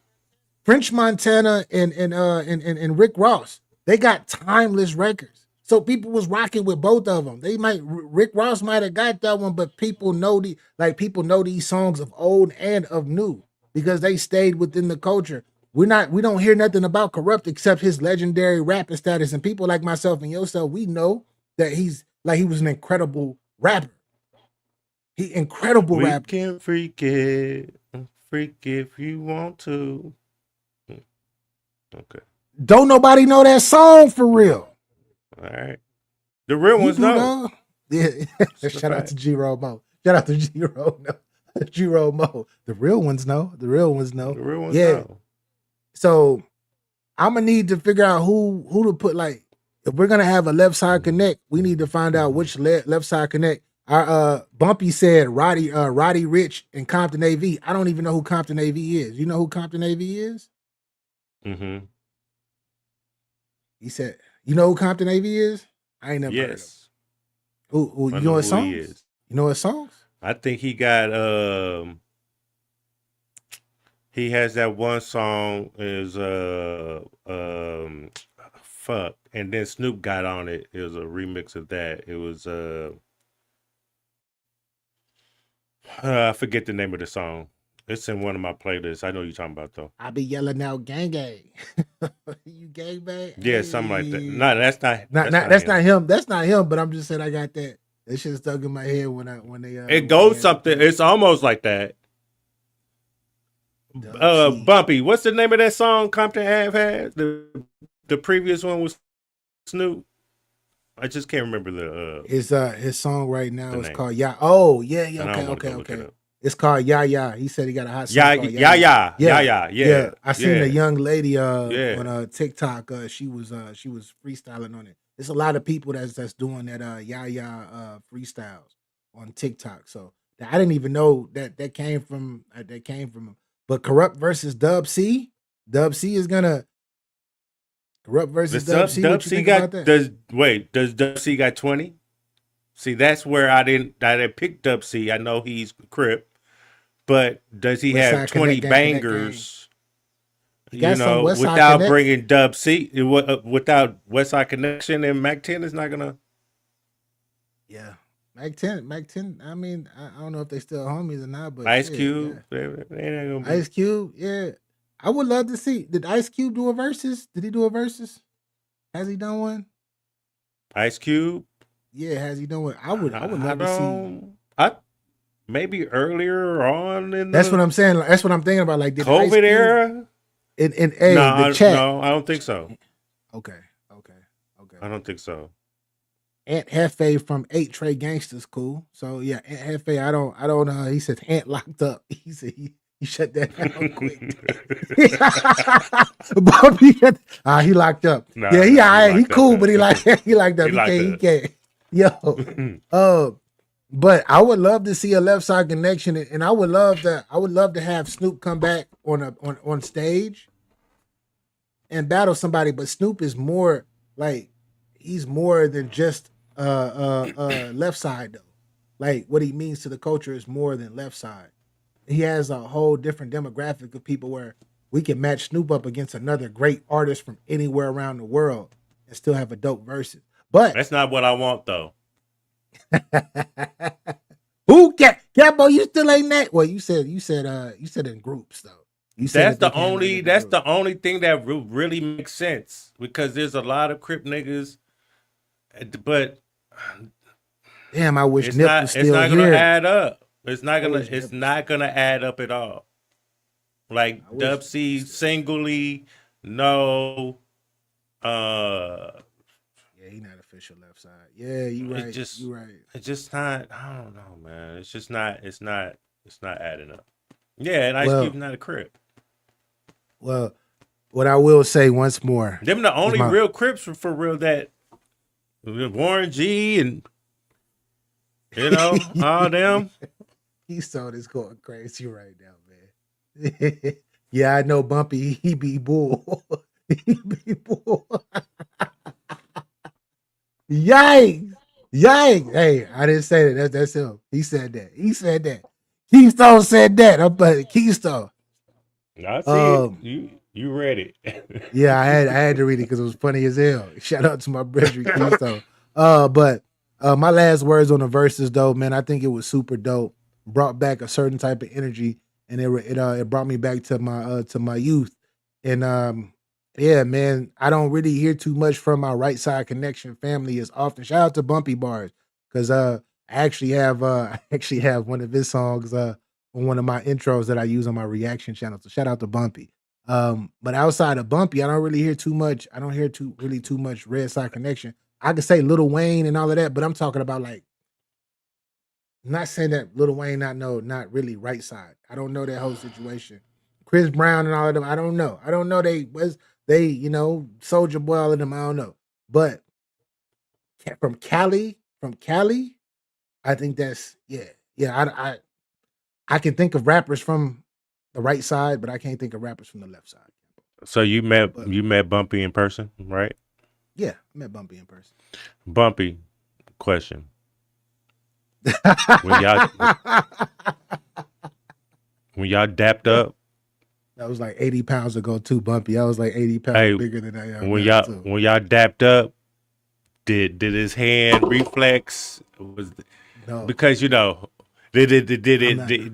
French Montana, and Rick Ross. They got timeless records. So people was rocking with both of them. Rick Ross might have got that one, but people know these songs of old and of new because they stayed within the culture. We don't hear nothing about Corrupt except his legendary rapping status. And people like myself and yourself, we know that he was an incredible rapper. Incredible we rapper. can freak it. Freak if you want to. Okay. Don't nobody know that song for real. All right. The real ones know. Yeah. Shout out to G-Roll Mo. Shout out to G-Roll. No. G-Roll Mo. The real ones know. The real ones know. The real ones know. So I'm gonna need to figure out who to put. Like, if we're gonna have a left side connect, we need to find out which left side connect. Our Bumpy said Roddy Rich and Compton AV. I don't even know who Compton AV is. You know who Compton AV is? Mm-hmm. He said, you know who Compton AV is? I ain't never heard of him. Who you know his songs? He is. You know his songs? I think he got he has that one song is fuck, and then Snoop got on it. It was a remix of that. It was I forget the name of the song. It's in one of my playlists. I know you're talking about though. I be yelling out gang gang. You gang bang? Yeah, something like that. No, that's not him. That's not him, but I'm just saying I got that. That shit stuck in my head when they it goes something. It's almost like that. Bumpy, what's the name of that song Compton Ave had? The previous one was Snoop. I just can't remember the his song right now is name. called Yeah. Oh, yeah, okay. It's called Yeah. He said he got a hot song called Yeah. I seen a young lady on TikTok. She was freestyling on it. There's a lot of people that's doing that freestyles on TikTok. So I didn't even know that came from him. But Corrupt versus Dub C. Dub C is gonna Corrupt versus Dub C. What you think about that? Does Dub C got 20? See, that's where I didn't pick Dub C. I know he's Crip, but does he have 20 bangers? Without bringing Dub C, without Westside Connection and Mac 10 is not gonna. Yeah, Mac 10. I mean, I don't know if they still homies or not, but Ice Cube, they ain't gonna be. Ice Cube, yeah. I would love to see. Did Ice Cube do a versus? Did he do a versus? Has he done one? Ice Cube. Yeah, has he done one? I would I love to see. I maybe earlier on in That's what the I'm saying. That's what I'm thinking about. Like, did Ice COVID Cube era. in the chat? No, I don't think so. Okay. I don't think so. Aunt Hefe from 8 Trey Gangsters, cool. So yeah, Aunt Hefe, I don't know. He said Aunt locked up. He said he shut that down quick. Bobby, he locked up. Nah, yeah, he he locked cool, up. but he locked up. He locked He up. can't. Yo, but I would love to see a left side connection, and I would love to have Snoop come back on stage and battle somebody. But Snoop is more like he's more than just left side though. Like what he means to the culture is more than left side. He has a whole different demographic of people where we can match Snoop up against another great artist from anywhere around the world and still have a dope versus. But That's not what I want though. who Capo, you still ain't that? Well, you said in groups though. You said That's the only thing that really makes sense because there's a lot of Crip niggas, but damn, I wish it's Nip not was still gonna here. add up. It's not wish gonna add up at all. Like Dub C singly, no. Yeah, he not official left side. Yeah, you right. You right. It's just not. I don't know, man. It's just not. It's not adding up. Yeah, and Ice Cube's not a Crip. Well, what I will say once more, them the only real Crips for real that Warren G and all them. He saw this going crazy right now, man. Yeah, I know Bumpy. He be bull. He be bull. Yikes! Hey, I didn't say that. That's him. He said that. Keystone said that. I'm but Keystone. I see it. You read it. Yeah, I had to read it because it was funny as hell. Shout out to my brother Keystone. But my last words on the verses though, man, I think it was super dope. Brought back a certain type of energy, and it brought me back to my youth. And yeah, man, I don't really hear too much from my right side connection family as often. Shout out to Bumpy Bars because I actually have one of his songs on one of my intros that I use on my reaction channel. So shout out to Bumpy. But outside of Bumpy, I don't really hear too much. I don't hear too much Red Side Connection. I could say Lil Wayne and all of that, but I'm talking about like, I'm not saying that Lil Wayne not really right side. I don't know that whole situation. Chris Brown and all of them, I don't know. They Soldier Boy, all of them, I don't know. But from Cali, I think that's I can think of rappers from the right side, but I can't think of rappers from the left side. So you met Bumpy in person, right? Yeah, I met Bumpy in person. Bumpy, question. When y'all dapped up, that was like 80 pounds ago too, Bumpy. I was like 80 pounds bigger than I am. When y'all dapped up, did his hand reflex? No. Because did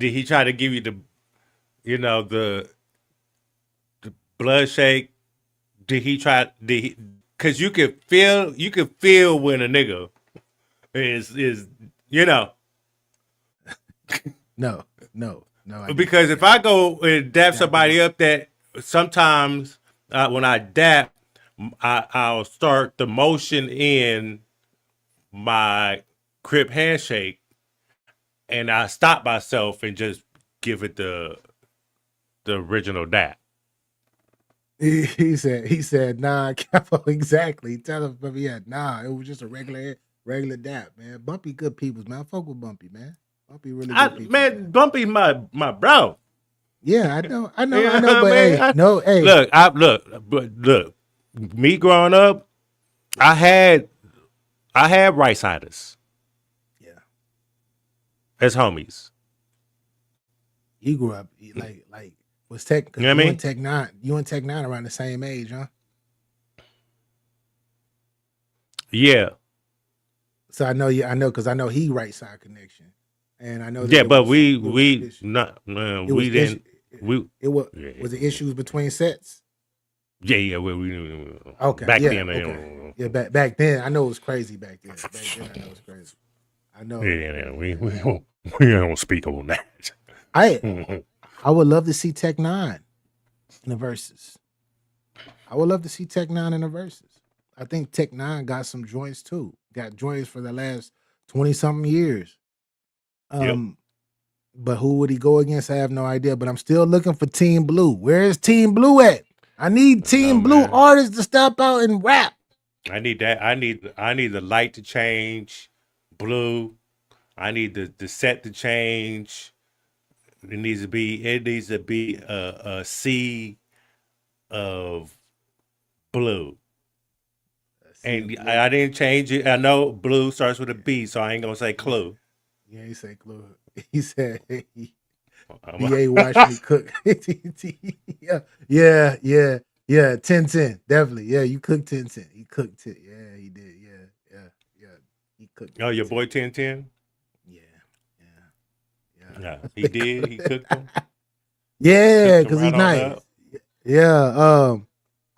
he try to give you the blood shake? Because you could feel when a nigga is No. Because if I go and dap somebody up, that sometimes when I dap, I'll start the motion in my Crip handshake, and I stop myself and just give it the original dap. He said, nah, Capo, exactly. Tell him, but yeah, nah, it was just a regular dap, man. Bumpy good peoples, man. I fuck with Bumpy, man. Bumpy really good people. Man, Bumpy's my bro. Yeah, I know, but hey, Look, me growing up, I had right siders. Yeah. As homies. You grew up like was Tech, you know what I mean? You and Tech 9 around the same age, huh? Yeah. So I know because I know he right side connection. And I know that was it issues between sets? Yeah. Okay, Back yeah, then. okay. Yeah, back then, I know it was crazy back then. Back then, I know it was crazy. I know. Yeah, we don't speak on that. I would love to see Tech Nine in the verses. I would love to see Tech Nine in the verses. I think Tech Nine got some joints too. Got joints for the last 20 something years. Yep. But who would he go against? I have no idea. But I'm still looking for Team Blue. Where is Team Blue at? I need Team Blue man. artists to step out and rap. I need that. I need the light to change, blue. I need the set to change. It needs to be a sea of blue. And I didn't change it. I know blue starts with a B, so I ain't gonna say clue. Yeah, he said Clue. He said BA watched me cook. Yeah. 10-10. Definitely. Yeah, you cooked 10-10. He cooked it. Yeah, he did. Yeah. He cooked. Oh, your boy 10-10? Yeah. He did. He cooked them. Yeah, because he's nice. Yeah. All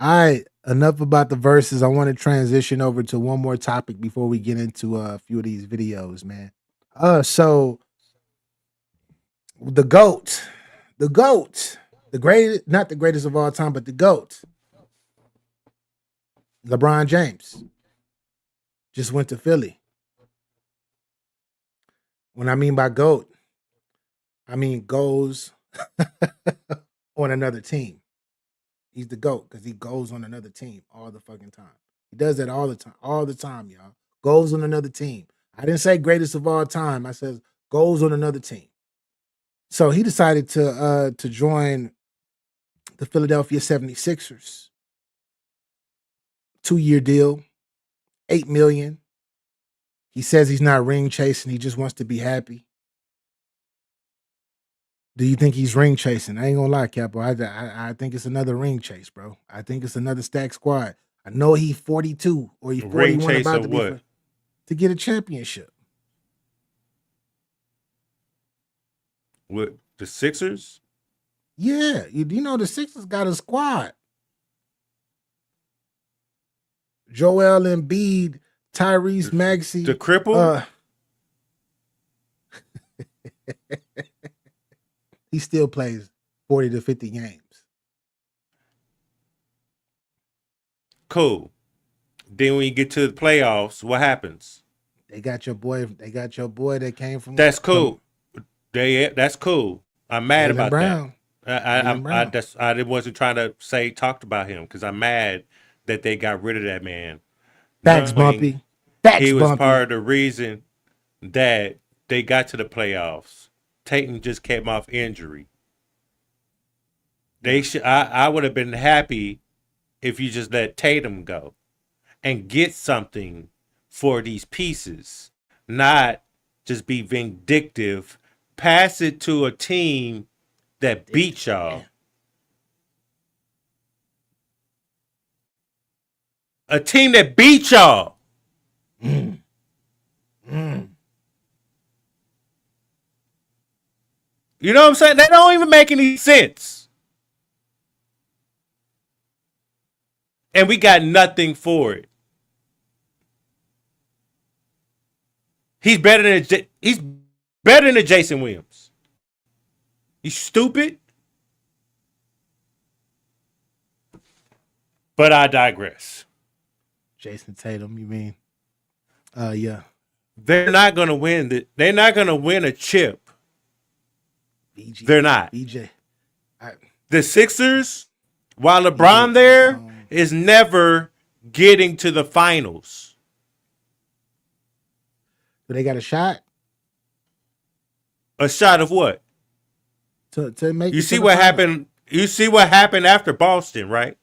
right. Enough about the verses. I want to transition over to one more topic before we get into a few of these videos, man. So the GOAT, the greatest, not the greatest of all time, but the GOAT, LeBron James, just went to Philly. When I mean by GOAT, I mean goes on another team. He's the GOAT because he goes on another team all the fucking time. He does that all the time, y'all. Goes on another team. I didn't say greatest of all time. I said goes on another team. So he decided to join the Philadelphia 76ers. 2-year deal, $8 million. He says he's not ring chasing. He just wants to be happy. Do you think he's ring chasing? I ain't gonna lie, Capo. I think it's another ring chase, bro. I think it's another stack squad. I know he's 42 or he's 41 about to be to get a championship. With the Sixers? Yeah, you know the Sixers got a squad. Joel Embiid, Tyrese Maxey, the cripple. He still plays 40 to 50 games. Cool. Then when you get to the playoffs, what happens? They got your boy. They got your boy that came from. That's cool. That's cool. I'm mad about Brown. that. I wasn't trying to talked about him because I'm mad that they got rid of that man. Facts, Bumpy. Facts, he was Bumpy. part of the reason that they got to the playoffs. Tatum just came off injury. I would have been happy if you just let Tatum go and get something for these pieces, not just be vindictive. Pass it to a team that beat y'all. A team that beat y'all. You know what I'm saying? That don't even make any sense. And we got nothing for it. He's better than Jason Williams. You stupid. But I digress. Jason Tatum, you mean? Yeah. They're not gonna win. They're not gonna win a chip. BG, They're not. BJ. The Sixers, while LeBron there, is never getting to the finals. Do they got a shot? A shot of what? To make. You see what happened? You see what happened after Boston, right?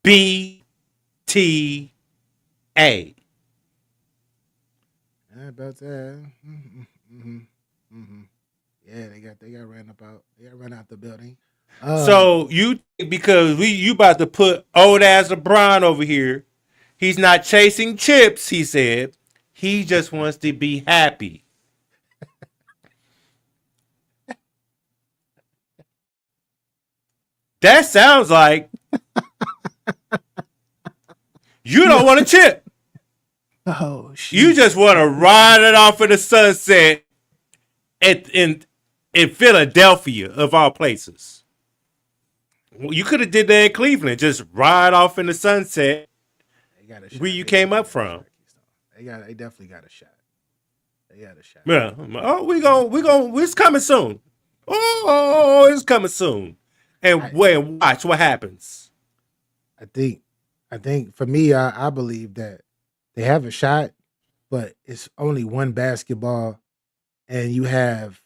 BTA. About that. Yeah, they got ran about. They got run out the building. So you because you about to put old ass LeBron over here. He's not chasing chips, he said. He just wants to be happy. That sounds like you don't want to chip. Oh You shit. just want to ride it off in the sunset in Philadelphia, of all places. You could have did that in Cleveland. Just ride off in the sunset They got a shot. where you They came definitely up got a from. shot, Keystone. They definitely got a shot. They got a shot. Yeah. Oh, it's coming soon. Oh, it's coming soon. And watch what happens. I think for me, I believe that they have a shot, but it's only one basketball, and you have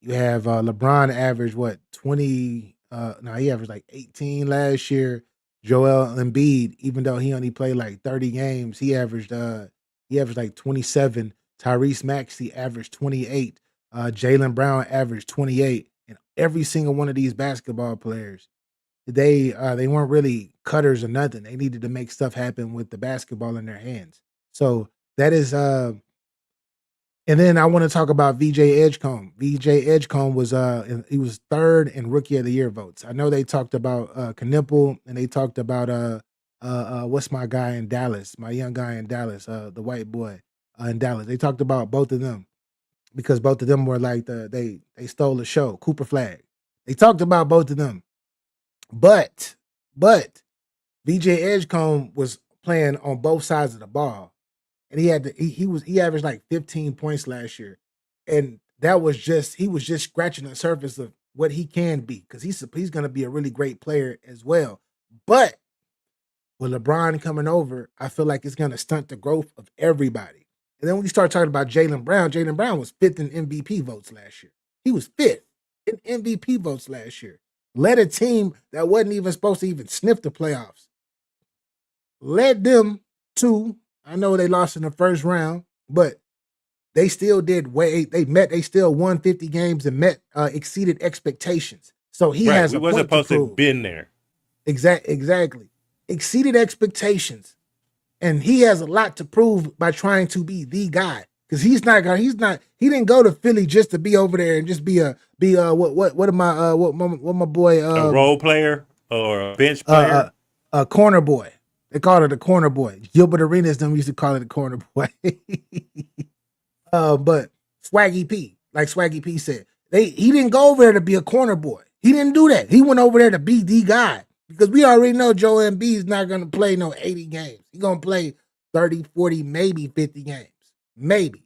LeBron averaged what 20? No, he averaged like 18 last year. Joel Embiid, even though he only played like 30 games, he averaged like 27. Tyrese Maxey averaged 28. Jalen Brown averaged 28. And every single one of these basketball players, they weren't really cutters or nothing. They needed to make stuff happen with the basketball in their hands. So that is and then I want to talk about VJ Edgecombe. VJ Edgecombe was he was third in rookie of the year votes. I know they talked about Knipple, and they talked about what's my guy in Dallas, my young guy in Dallas, the white boy in Dallas. They talked about both of them because both of them were like they stole the show. Cooper Flag. They talked about both of them. But VJ Edgecombe was playing on both sides of the ball, and he averaged like 15 points last year, and he was just scratching the surface of what he can be because he's going to be a really great player as well. But with LeBron coming over, I feel like it's going to stunt the growth of everybody. And then when you start talking about Jalen Brown was fifth in MVP votes last year. He was fifth in MVP votes last year. Led a team that wasn't even supposed to even sniff the playoffs. Led them to, I know they lost in the first round, but they still did they still won 50 games and exceeded expectations. So he has a wasn't point supposed to to prove. have been there. Exactly. Exceeded expectations. And he has a lot to prove by trying to be the guy. Because he didn't go to Philly just to be over there and just what my boy A role player or a bench player. a corner boy. They called it a corner boy. Gilbert Arenas them used to call it a corner boy. But Swaggy P, like Swaggy P said, he didn't go over there to be a corner boy. He didn't do that. He went over there to be the guy. Because we already know Joel Embiid is not going to play no 80 games. He's going to play 30, 40, maybe 50 games. Maybe.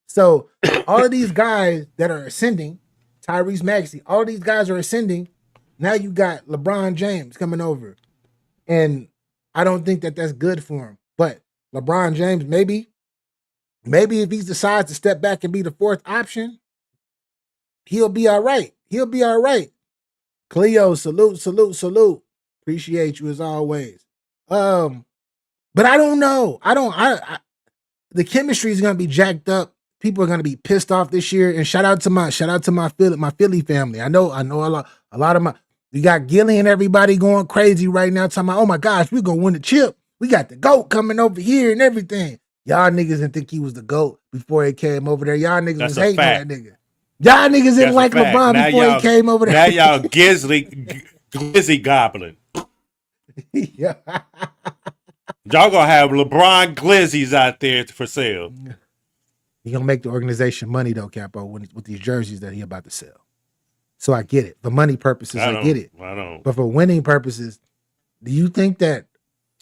So all of these guys that are ascending, Tyrese Maxey, all these guys are ascending. Now you got LeBron James coming over. And I don't think that that's good for him. But LeBron James, maybe if he decides to step back and be the fourth option, he'll be all right. He'll be all right. Cleo, salute. Appreciate you as always. But I don't know. The chemistry is gonna be jacked up. People are gonna be pissed off this year. And shout out to my Philly family. I know a lot of we got Gilly and everybody going crazy right now, talking about, oh my gosh, we're gonna win the chip. We got the GOAT coming over here and everything. Y'all niggas didn't think he was the GOAT before he came over there. Y'all niggas was hating on that nigga. Y'all niggas didn't like LeBron before he came over there. Now y'all glizzy goblin. Yeah. Y'all gonna have LeBron glizzies out there for sale. He gonna make the organization money though, Capo, with these jerseys that he about to sell. So I get it. For money purposes, I get it. I don't. But for winning purposes, do you think that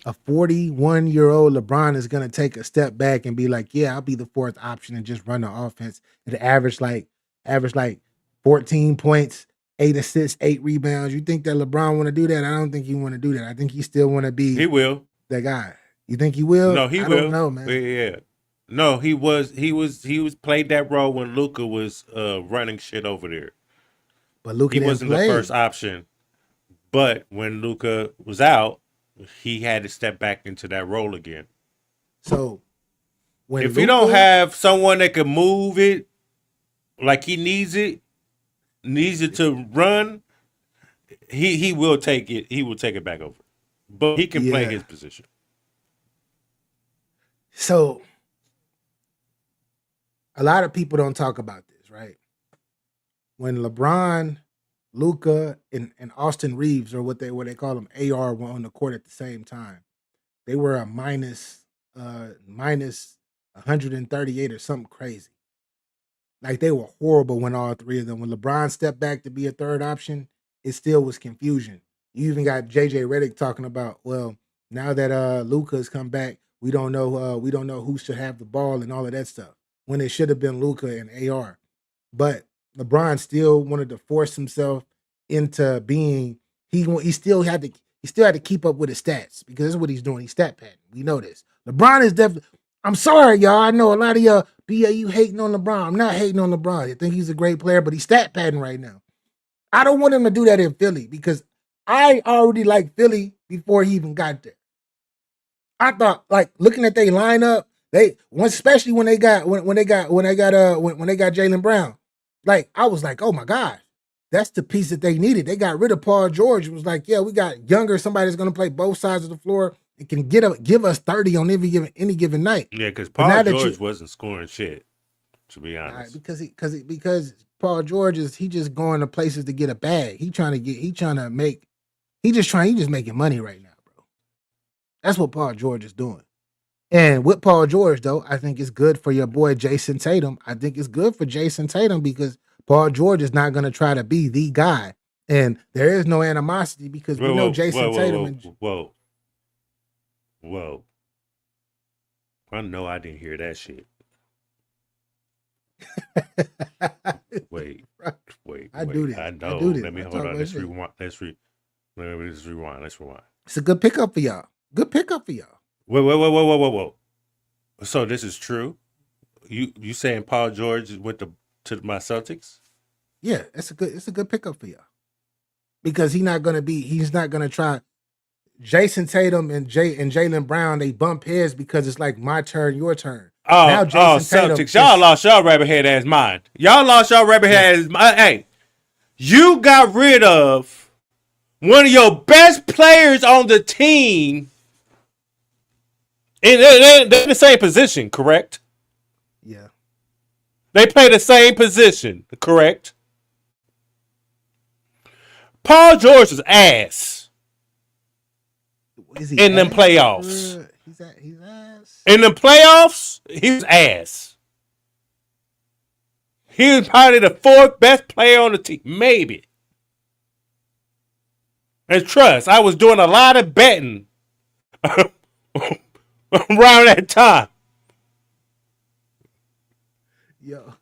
a 41-year-old LeBron is gonna take a step back and be like, yeah, I'll be the fourth option and just run the offense and average like 14 points, 8 assists, 8 rebounds? You think that LeBron want to do that? I don't think he want to do that. I think he still want to be. He will. That guy. You think he will? No, he will. I don't know, man. Yeah. No, he was played that role when Luka was running shit over there. But Luka wasn't the first option. But when Luka was out, he had to step back into that role again. So if you don't have someone that can move it like he needs it to run, he will take it. He will take it back over. But he can play his position. So a lot of people don't talk about this, right? When LeBron Luka and Austin Reeves, or what they call them, AR, were on the court at the same time. They were a minus 138 or something crazy. Like they were horrible when all three of them. When LeBron stepped back to be a third option, it still was confusion. You even got JJ Redick talking about, well, now that Luka's come back, we don't know who should have the ball and all of that stuff. When it should have been Luka and AR. But LeBron still wanted to force himself into being he still had to keep up with his stats because that's what he's doing. He's stat padding. We know this. LeBron is definitely. I'm sorry, y'all. I know a lot of y'all BAU hating on LeBron. I'm not hating on LeBron. I think he's a great player, but he's stat padding right now. I don't want him to do that in Philly because I already liked Philly before he even got there. I thought, like, looking at their lineup, especially when they got Jaylen Brown, like, I was like, oh my God, that's the piece that they needed. They got rid of Paul George. It was like, yeah, we got younger, somebody that's going to play both sides of the floor and can give us 30 on any given night. Yeah, because Paul George wasn't scoring shit, to be honest. Because Paul George he just going to places to get a bag. He's just making money right now, bro. That's what Paul George is doing. And with Paul George, though, I think it's good for your boy Jason Tatum. I think it's good for Jason Tatum because Paul George is not going to try to be the guy. And there is no animosity because we know Jason Tatum. Whoa. I know I didn't hear that shit. Wait. I do this. I know. Let me hold on. Let's rewind. Let's rewind. It's a good pickup for y'all. Whoa. So this is true? You saying Paul George went to my Celtics? Yeah, it's a good pickup for y'all. Because he's not gonna try. Jason Tatum and Jaylen Brown, they bump heads because it's like my turn, your turn. Now Celtics, y'all lost y'all rabbit head ass mind. Hey, you got rid of one of your best players on the team. And they're in the same position, correct? Yeah. They play the same position, correct? Paul George is ass. In them playoffs. He's ass. In the playoffs, he was ass. He was probably the fourth best player on the team. Maybe. And trust, I was doing a lot of betting around that time. Yo.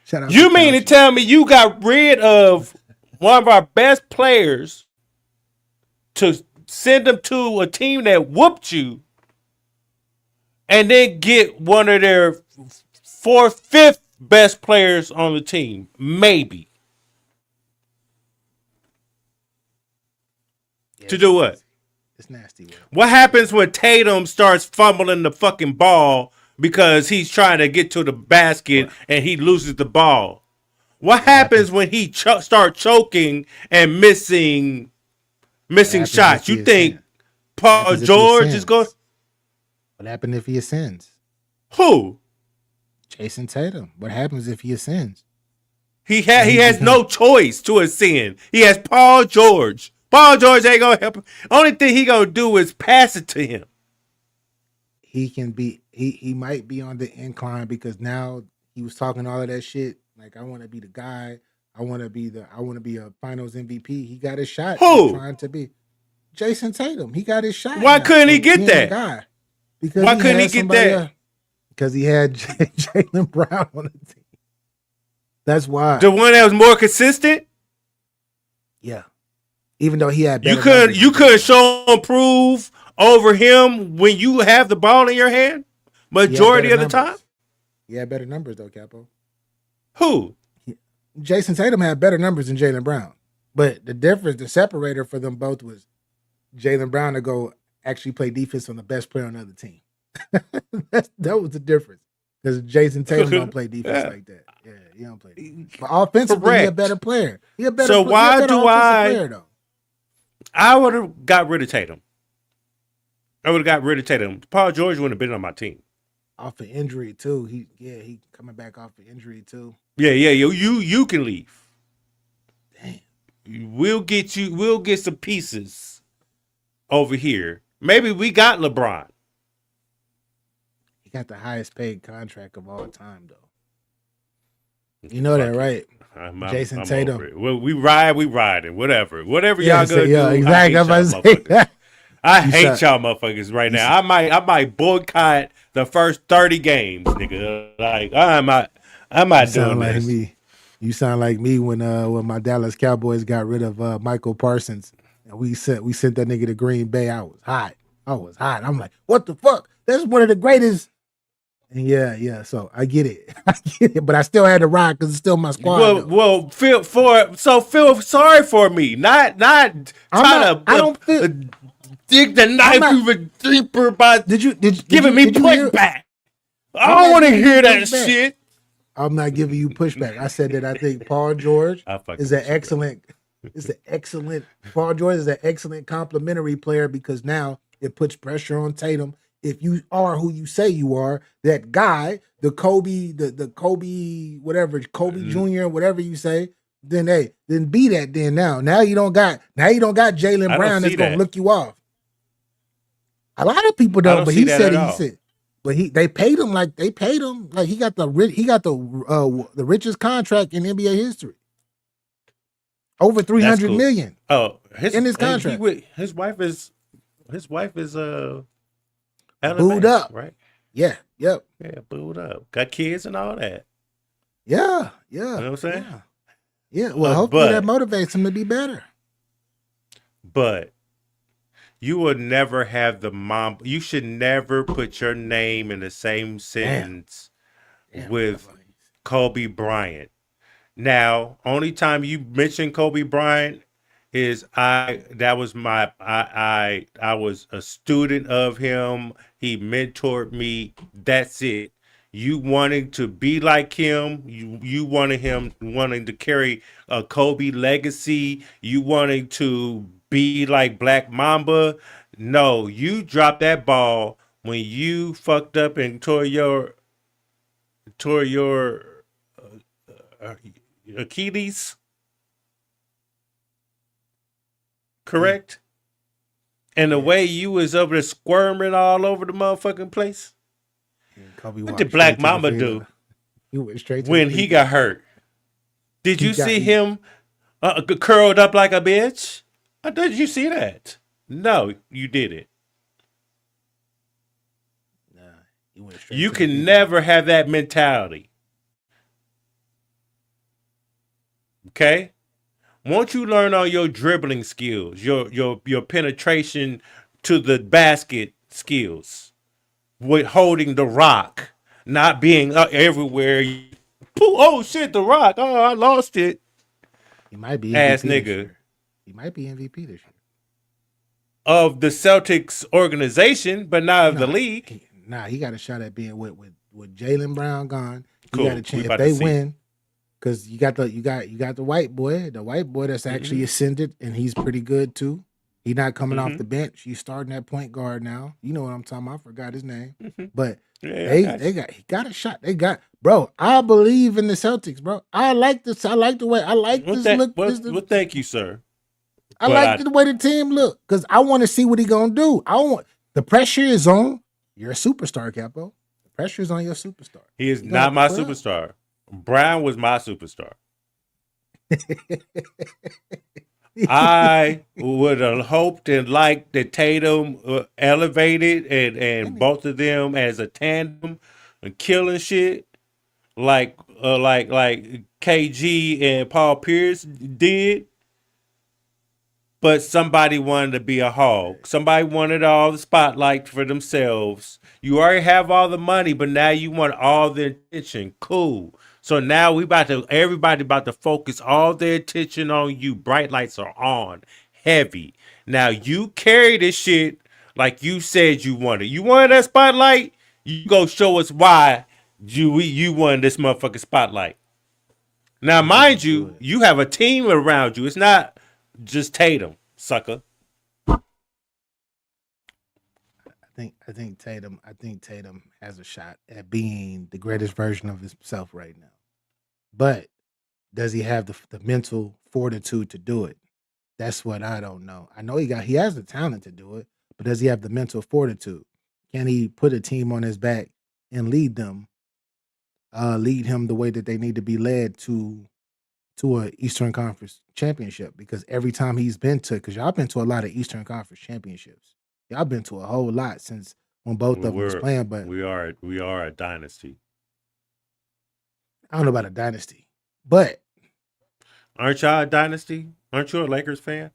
Shout out you mean to tell me you got rid of one of our best players to send them to a team that whooped you and then get one of their 4th, 5th best players on the team? Maybe. Yeah, to do what? It's nasty. Bro. What happens when Tatum starts fumbling the fucking ball because he's trying to get to the basket and he loses the ball? What happens when he start choking and missing shots? You think Paul George is going? What happened if he ascends? Who? Jason Tatum. What happens if he ascends? He has no choice to ascend. He has Paul George. Paul George ain't gonna help him. Only thing he gonna do is pass it to him. He might be on the incline because now he was talking all of that shit. Like, I want to be the guy. I want to be a Finals MVP. He got his shot. Who? He's trying to be Jason Tatum. He got his shot. Why couldn't he get that? Guy. Because why couldn't he get that? Because he had Jaylen Brown on the team. That's why. The one that was more consistent? Yeah. Even though he had better you couldn't show improve over him when you have the ball in your hand majority of the time? He had better numbers though, Capo. Who? Jason Tatum had better numbers than Jaylen Brown. But the separator for them both was Jaylen Brown to go actually play defense on the best player on the other team. that was the difference. Because Jason Tatum don't play defense like that. Yeah, he don't play defense. But offensively, he a better player. So why do I? I would have got rid of Tatum. Paul George wouldn't have been on my team. Off of injury too. He coming back off of injury too. Yeah. You can leave. we'll get some pieces over here. Maybe we got LeBron. He got the highest paid contract of all time, though. You know that, right? Jason Tatum. Over it. Well, we riding. Whatever Yeah, y'all gonna do. exactly. I hate y'all motherfuckers. I hate y'all motherfuckers right You now. I might boycott the first 30 games, nigga. Like I'm not doing like this. me. You sound like me when my Dallas Cowboys got rid of Michael Parsons and we sent that nigga to Green Bay. I was hot. I'm like, what the fuck? That's one of the greatest. And yeah. So I get it. But I still had to ride because it's still my squad. Well, feel sorry for me. Not trying to dig the knife even deeper by giving me pushback. I don't want to hear that shit. I'm not giving you pushback. I said that I think Paul George is an excellent. Paul George is an excellent complimentary player because now it puts pressure on Tatum. If you are who you say you are, that guy, the Kobe, whatever, Kobe Jr., whatever you say, then be that. Then now you don't got Jaylen Brown that's gonna look you off. A lot of people don't, but he said, but they paid him like he got the richest contract in NBA history, over $300 million. Oh, in his contract. His wife is booed up, right? Yeah, yep. Yeah, booed up. Got kids and all that. Yeah. You know what I'm saying? Yeah. Well, hopefully that motivates him to be better. But you will never have the mom. You should never put your name in the same sentence with Kobe Bryant. Now, only time you mention Kobe Bryant is I was a student of him. He mentored me. That's it. You wanting to be like him, you wanting to carry a Kobe legacy, you wanting to be like Black Mamba. No, you dropped that ball when you fucked up and tore your Achilles. Correct? And the way you was over there squirming all over the motherfucking place. What did Black Mamba do when he got hurt? Did you see him curled up like a bitch? Did you see that? No, you didn't. You can never have that mentality. Okay? Once you learn all your dribbling skills, your penetration to the basket skills, with holding the rock, not being everywhere. Oh shit, the rock! Oh, I lost it. He might be MVP ass nigga. He might be MVP this year of the Celtics organization, but not of the league. He got a shot at being with Jaylen Brown gone. He got a chance if they win. Because you got the white boy that's actually ascended, and he's pretty good too. He's not coming off the bench. He's starting at point guard now. You know what I'm talking about. I forgot his name. But he got a shot. I believe in the Celtics, bro. I like this. I like the way this look. Well, thank you, sir. I like the way the team look because I want to see what he gonna do. The pressure is on. You're a superstar, Capo. The pressure is on your superstar. He is not my superstar. Brown was my superstar. I would have hoped and liked that Tatum elevated and both of them as a tandem and killing shit like KG and Paul Pierce did. But somebody wanted to be a hog. Somebody wanted all the spotlight for themselves. You already have all the money, but now you want all the attention. Cool. So now everybody about to focus all their attention on you. Bright lights are on. Heavy. Now you carry this shit like you said you wanted. You wanted that spotlight? You go show us why you wanted this motherfucking spotlight. Now, mind you, you have a team around you. It's not just Tatum, sucker. I think Tatum has a shot at being the greatest version of himself right now. But Does he have the mental fortitude to do it? That's what I don't know. I know he has the talent to do it, but does he have the mental fortitude? Can he put a team on his back and lead him the way that they need to be led to a Eastern Conference championship? Because every time he's been to, because y'all been to a lot of Eastern Conference championships. Y'all been to a whole lot since when both of them was playing, but we are a dynasty. I don't know about a dynasty. But Aren't y'all a dynasty? Aren't you a Lakers fan?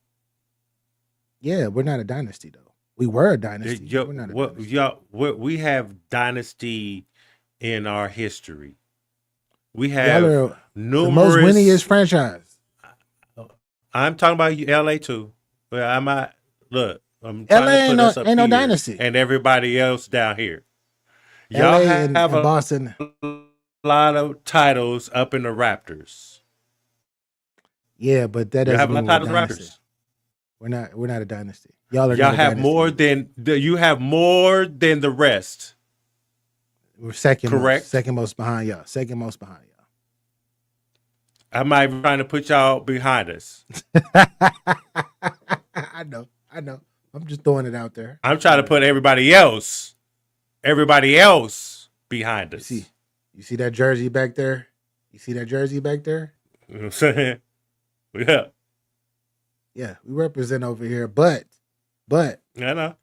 yeah, we're not a dynasty though. We were a dynasty. We're not a dynasty. We have dynasty in our history. We Y'all have are the most numerous. winningest franchise. I'm talking about LA too. But I'm trying LA to put us up ain't no here dynasty. and everybody else down here. LA Y'all and have a Boston. lot of titles up in the Raptors. Yeah, but that You doesn't have a mean lot we're of a titles dynasty. Raptors. We're not a dynasty. Y'all are Y'all not a have dynasty. more than you have more than the rest. We're second Correct. most. Second most behind y'all. Second most behind y'all. I'm not even trying to put y'all behind us. I know. I'm just throwing it out there. I'm trying to put everybody else behind us. You see that jersey back there? You see that jersey back there? You know what I'm saying? Yeah. Yeah, we represent over here, but I know.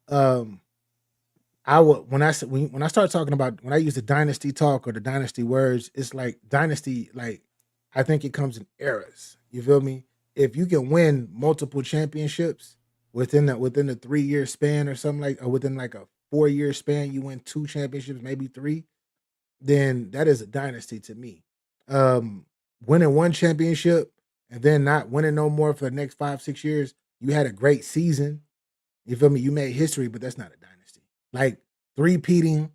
I would when I start talking about when I use the dynasty talk or the dynasty words, it's like dynasty. Like I think it comes in eras. You feel me? If you can win multiple championships within the 3-year span or something or within like a 4-year span, you win 2 championships, maybe 3, then that is a dynasty to me. Winning 1 championship and then not winning no more for the next 5-6 years, you had a great season. You feel me? You made history, but that's not a dynasty. Like three-peating,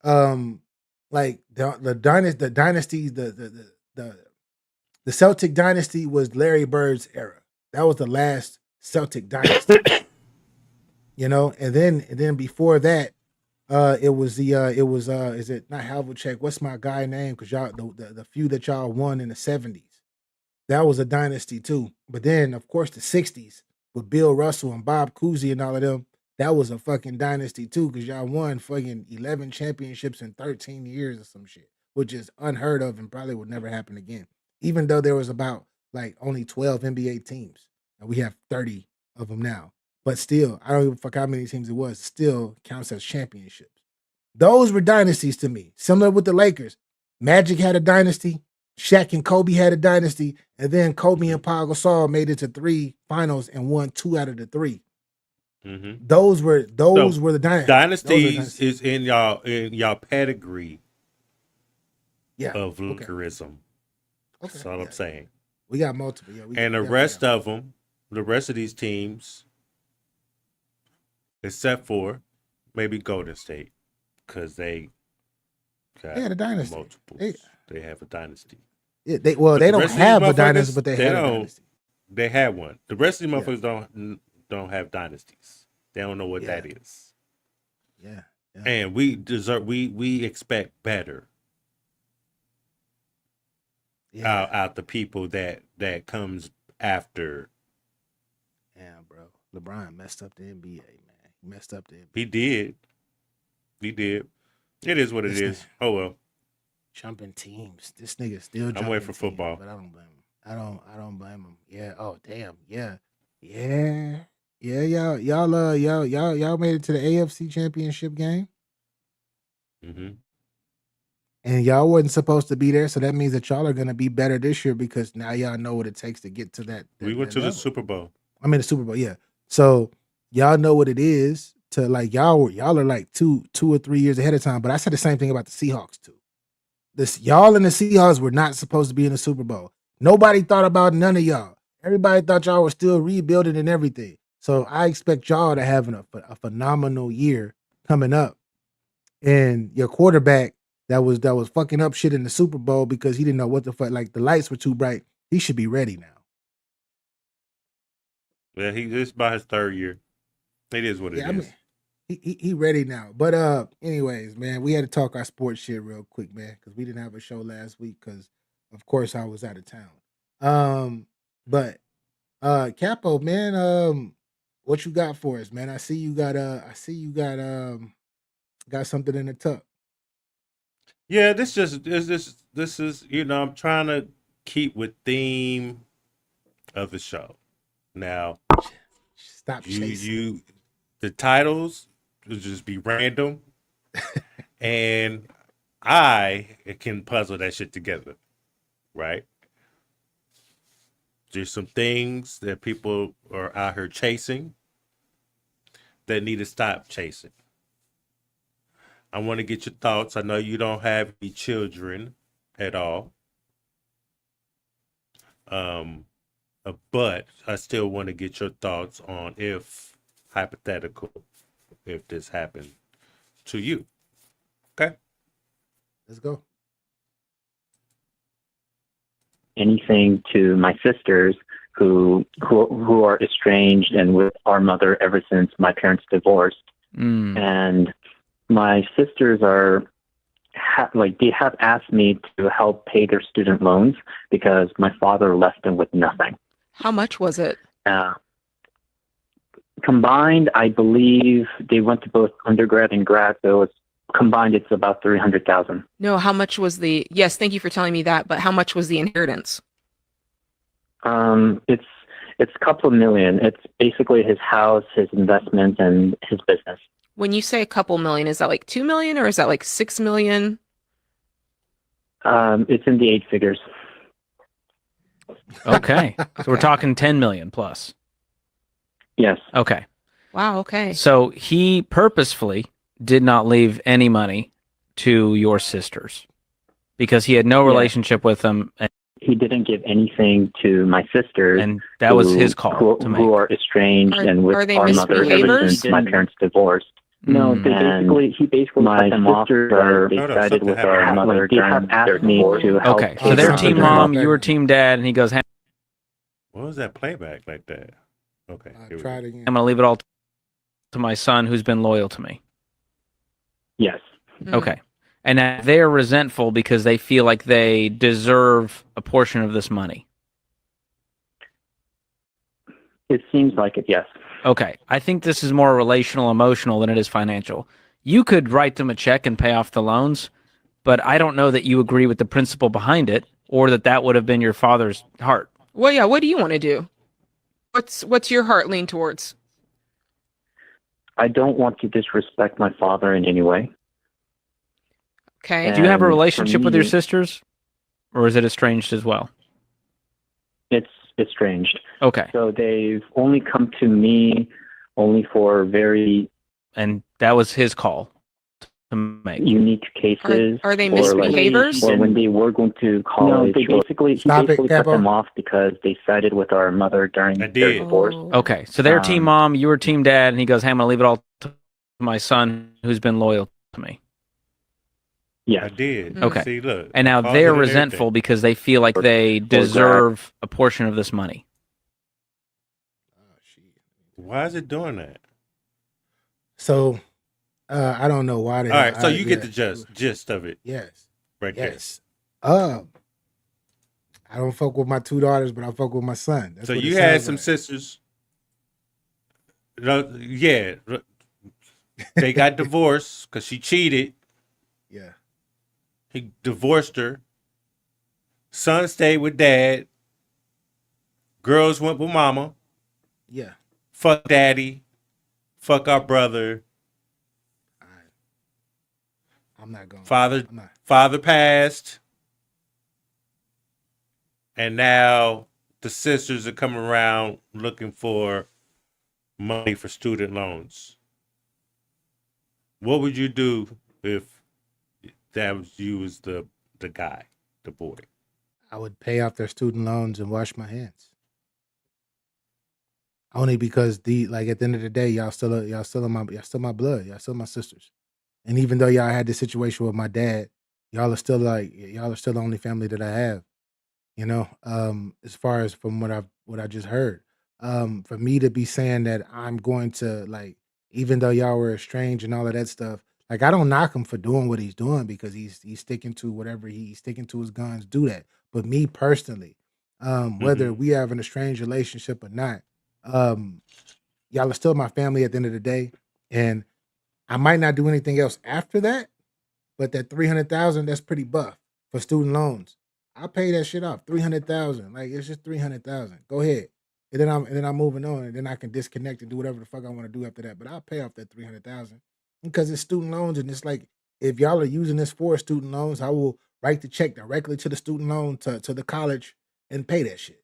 like the dynasty, the Celtic dynasty was Larry Bird's era. That was the last Celtic dynasty. And then before that, is it not Havlicek? What's my guy name? Because y'all the few that y'all won in the 70s. That was a dynasty too. But then, of course, the 60s with Bill Russell and Bob Cousy and all of them, that was a fucking dynasty too, because y'all won fucking 11 championships in 13 years or some shit, which is unheard of and probably would never happen again. Even though there was about like only 12 NBA teams, and we have 30 of them now. But still, I don't give a fuck how many teams it was, still counts as championships. Those were dynasties to me. Similar with the Lakers. Magic had a dynasty. Shaq and Kobe had a dynasty, and then Kobe and Paul Gasol made it to 3 finals and won 2 out of the 3. Mm-hmm. Those were the dynasties. Dynasties is in y'all pedigree. Yeah, of Lakerism. That's all I'm saying. We got multiple. Yeah, the rest of them, the rest of these teams, except for maybe Golden State, because they had a dynasty. Multiples. They have a dynasty. Yeah, they don't have a dynasty, but they had a dynasty. They had one. The rest of these motherfuckers don't have dynasties. They don't know what that is. Yeah. And we expect better. Out the people that comes after. Yeah, bro. LeBron messed up the NBA, man. He messed up the NBA. He did. It is what it is. Oh well. Jumping teams. This nigga still jumping. I'm waiting for football. But I don't blame him. I don't blame him. Yeah. Oh damn. Yeah. Yeah. Yeah. Y'all made it to the AFC Championship game. Mm-hmm. And y'all wasn't supposed to be there, so that means that y'all are gonna be better this year because now y'all know what it takes to get to that. We went to the Super Bowl. I mean the Super Bowl, yeah. So y'all know what it is to like y'all are like 2 or 3 years ahead of time. But I said the same thing about the Seahawks too. Y'all and the Seahawks were not supposed to be in the Super Bowl. Nobody thought about none of y'all. Everybody thought y'all were still rebuilding and everything. So I expect y'all to have a phenomenal year coming up. And your quarterback that was fucking up shit in the Super Bowl because he didn't know what the fuck, like the lights were too bright. He should be ready now. Yeah, this is about his 3rd year. It is what it is. I mean, he ready now. But anyways, man, we had to talk our sports shit real quick, man, because we didn't have a show last week because, of course, I was out of town. But Capo, man, what you got for us, man? I see you got got something in the tuck. Yeah, this is I'm trying to keep with theme of the show. Now, Stop chasing. you the titles will just be random, and I can puzzle that shit together, right? There's some things that people are out here chasing that need to stop chasing. I want to get your thoughts. I know you don't have any children at all. But I still want to get your thoughts on if hypothetical, if this happened to you. Okay. Let's go. Anything to my sisters who are estranged and with our mother ever since my parents divorced. And my sisters they have asked me to help pay their student loans because my father left them with nothing. How much was it? Combined, I believe they went to both undergrad and grad, so combined it's about $300,000. No, how much was the, yes, thank you for telling me that, but how much was the inheritance? It's a couple of million. It's basically his house, his investments, and his business. When you say a couple million, is that like 2 million or is that like 6 million? It's in the 8 figures. Okay. So we're talking 10 million plus. Yes. Okay. Wow, okay. So he purposefully did not leave any money to your sisters because he had no relationship with them. And he didn't give anything to my sisters. And that was his call to make. Who are estranged and with they our mother ever since my parents divorced. No, he basically my sisters decided with our mother. They have asked me to help. Okay, so they're team mom, you were team dad, and he goes, "Hey, what was that playback like that?" Okay, try it again. I'm gonna leave it all to my son, who's been loyal to me." Yes. Okay, and now they're resentful because they feel like they deserve a portion of this money. It seems like it, yes. Okay, I think this is more relational, emotional than it is financial. You could write them a check and pay off the loans, but I don't know that you agree with the principle behind it, or that would have been your father's heart. Well, yeah. What do you want to do? What's your heart lean towards? I don't want to disrespect my father in any way. Okay. Do you have a relationship with your sisters, or is it estranged as well? It's estranged. Okay. So they've only come to me only for very... And that was his call to make. Unique cases. Are they misbehaviors? Or when they were going to college. No, he basically cut them off because they sided with our mother during their divorce. Okay, so they're team mom, you were team dad, and he goes, "Hey, I'm going to leave it all to my son who's been loyal to me." Yeah, I did. Okay. See, look, and now they're resentful because they feel like they deserve a portion of this money. Why is it doing that? So, I don't know why. All right, so you get the gist of it. Yes. Right yes. There. I don't fuck with my 2 daughters, but I fuck with my son. That's so what you had some sisters. Yeah. They got divorced because she cheated. Yeah. He divorced her. Son stayed with dad. Girls went with mama. Yeah. Fuck daddy. Fuck our brother. I'm not going. Father passed. And now the sisters are coming around looking for money for student loans. What would you do if that was you as the guy, the boy? I would pay off their student loans and wash my hands. Only because at the end of the day, y'all still my blood. Y'all still my sisters. And even though y'all had this situation with my dad, y'all are still the only family that I have. You know, as far as from what I just heard. For me to be saying that I'm going to even though y'all were estranged and all of that stuff, I don't knock him for doing what he's doing because he's sticking to whatever he's sticking to his guns, do that. But me personally, Whether Mhm. we have an estranged relationship or not. Y'all are still my family at the end of the day, and I might not do anything else after that, but that 300,000, that's pretty buff for student loans. I'll pay that shit off. 300,000. Like it's just 300,000. Go ahead. And then I'm moving on, and then I can disconnect and do whatever the fuck I want to do after that. But I'll pay off that 300,000 because it's student loans, and it's like if y'all are using this for student loans, I will write the check directly to the student loan to the college and pay that shit.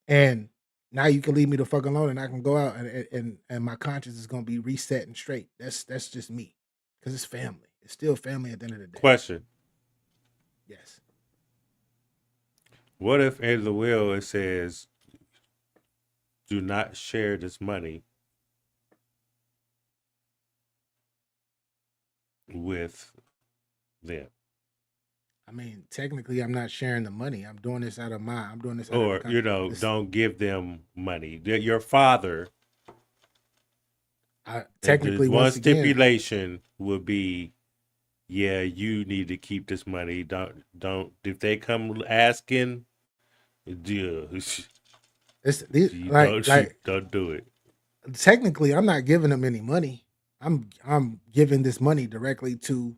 And now you can leave me the fuck alone, and I can go out and my conscience is gonna be reset and straight. That's just me, because it's family. It's still family at the end of the day. Question: Yes. what if in the will it says, "Do not share this money with them," I mean, technically, I'm not sharing the money. I'm doing this out of I'm doing this out of or this. don't give them money? Your father. Technically, One once again, stipulation would be, yeah, you need to keep this money. Don't. If they come asking, yeah, it's you like don't do it. technically, I'm not giving them any money. I'm giving this money directly to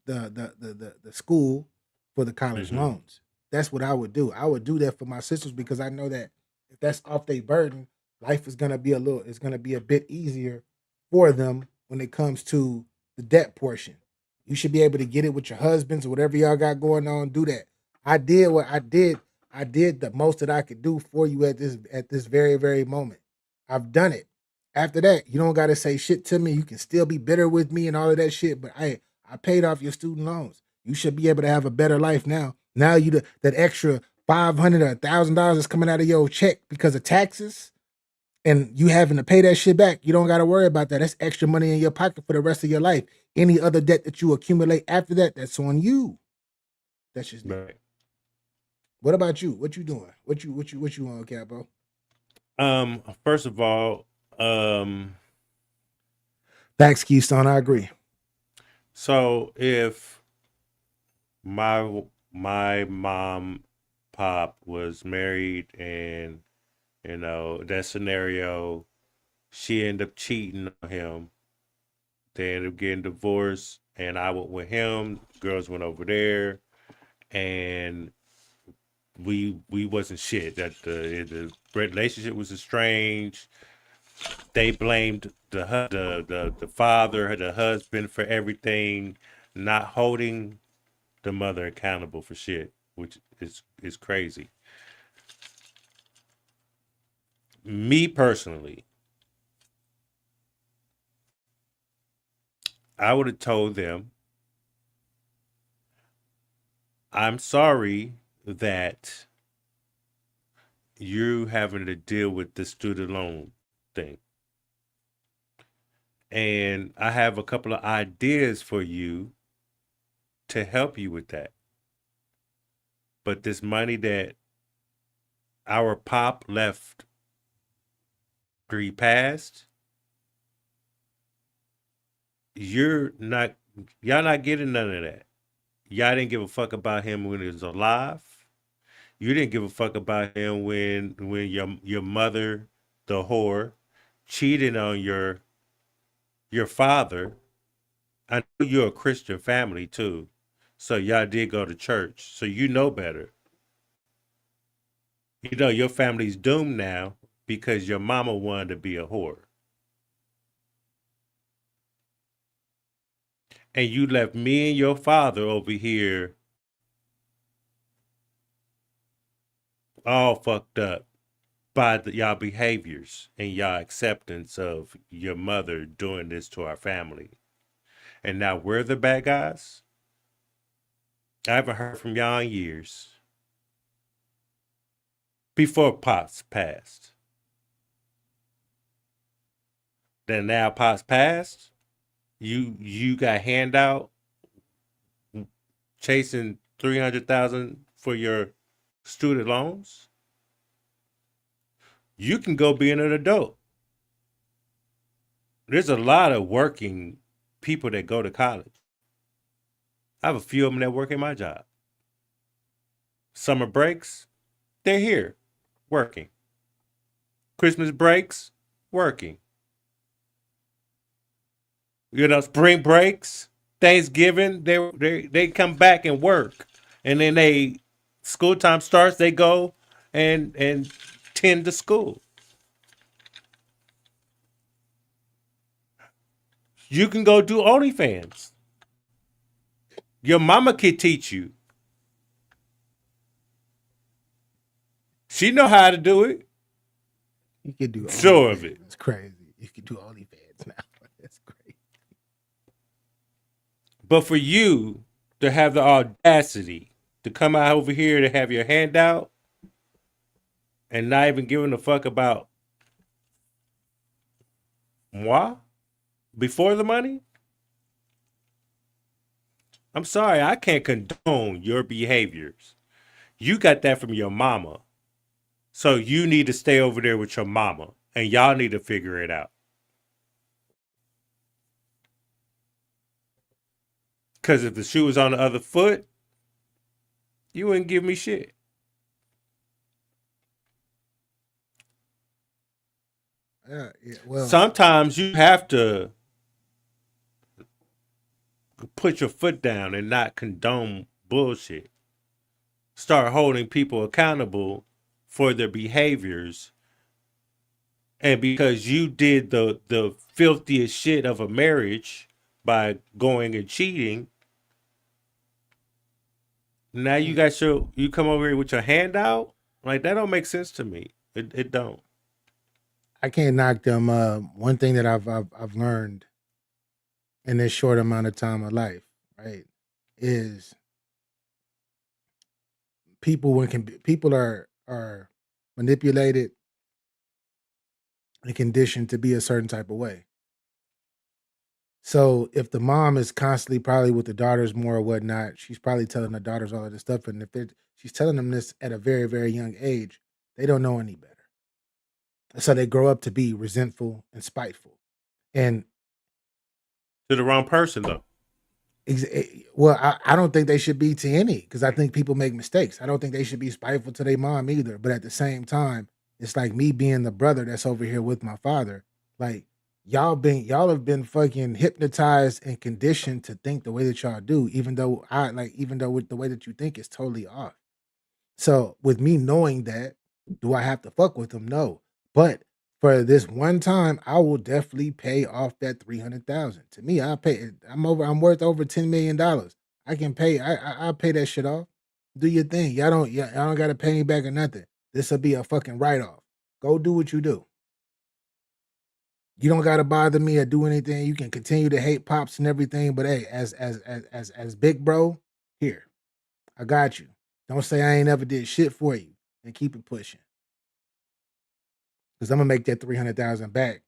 the school for the college Hmm. loans. That's what I would do. I would do that for my sisters because I know that if that's off their burden, life is gonna be it's gonna be a bit easier for them when it comes to the debt portion. You should be able to get it with your husbands or whatever y'all got going on. Do that. I did what I did. I did the most that I could do for you at this very, very moment. I've done it. After that, you don't gotta say shit to me. You can still be bitter with me and all of that shit, but I paid off your student loans. You should be able to have a better life now. Now that extra $500 or $1,000 is coming out of your check because of taxes, and you having to pay that shit back. You don't got to worry about that. That's extra money in your pocket for the rest of your life. Any other debt that you accumulate after that, that's on you. That's just that. Right. What about you? What you doing? What you on, Capo? First of all, Facts, Keystone. I agree. so if my mom pop was married and that scenario, she ended up cheating on him, they ended up getting divorced, and I went with him, girls went over there, and we wasn't shit. That the relationship was estranged. They blamed the father, the husband, for everything, not holding the mother accountable for shit, which is crazy. Me personally, I would have told them, I'm sorry that you having to deal with the student loan thing. And I have a couple of ideas for you to help you with that. But this money that our pop left pre passed, you're not y'all not getting none of that. Y'all didn't give a fuck about him when he was alive. You didn't give a fuck about him when your mother, the whore, cheated on your father. I know you're a Christian family too. So y'all did go to church. So you know better. You know your family's doomed now because your mama wanted to be a whore. And you left me and your father over here all fucked up by y'all behaviors and y'all acceptance of your mother doing this to our family. And now we're the bad guys? I haven't heard from y'all in years. Before Pops passed. Then now Pops passed, you got handout chasing 300,000 for your student loans. You can go being an adult. There's a lot of working people that go to college. I have a few of them that work in my job. Summer breaks, They're here, working. Christmas breaks, working. You know, spring breaks, Thanksgiving, they come back and work, and then school time starts. They go and tend to school. You can go do OnlyFans. Your mama can teach you. She know how to do it. You can do Sure of OnlyFans. it. It's crazy. You can do OnlyFans now. That's crazy. But for you to have the audacity to come out over here to have your hand out and not even giving a fuck about moi before the money, I'm sorry, I can't condone your behaviors. You got that from your mama. So you need to stay over there with your mama and y'all need to figure it out. Because if the shoe was on the other foot, you wouldn't give me shit. Yeah, well, sometimes you have to put your foot down and not condone bullshit. Start holding people accountable for their behaviors. And because you did the filthiest shit of a marriage by going and cheating, now you come over here with your hand out? Like, that don't make sense to me. It don't. I can't knock them. One thing that I've learned in this short amount of time of life, right, is people people are manipulated and conditioned to be a certain type of way. So if the mom is constantly probably with the daughters more or whatnot, she's probably telling the daughters all of this stuff. And if she's telling them this at a very, very young age, they don't know any better. So they grow up to be resentful and spiteful. And to the wrong person, though. Well, I don't think they should be to any, because I think people make mistakes. I don't think they should be spiteful to their mom either. But at the same time, it's like me being the brother that's over here with my father. Like, y'all have been fucking hypnotized and conditioned to think the way that y'all do, even though with the way that you think is totally off. So with me knowing that, do I have to fuck with them? No. But for this one time, I will definitely pay off that 300,000. To me, I pay. I'm worth over $10 million. I can pay. I'll pay that shit off. Do your thing. Y'all don't got to pay me back or nothing. This will be a fucking write off. Go do what you do. You don't got to bother me or do anything. You can continue to hate pops and everything, but hey, as big bro, here, I got you. Don't say I ain't ever did shit for you, and keep it pushing. Because I'm gonna make that 300,000 back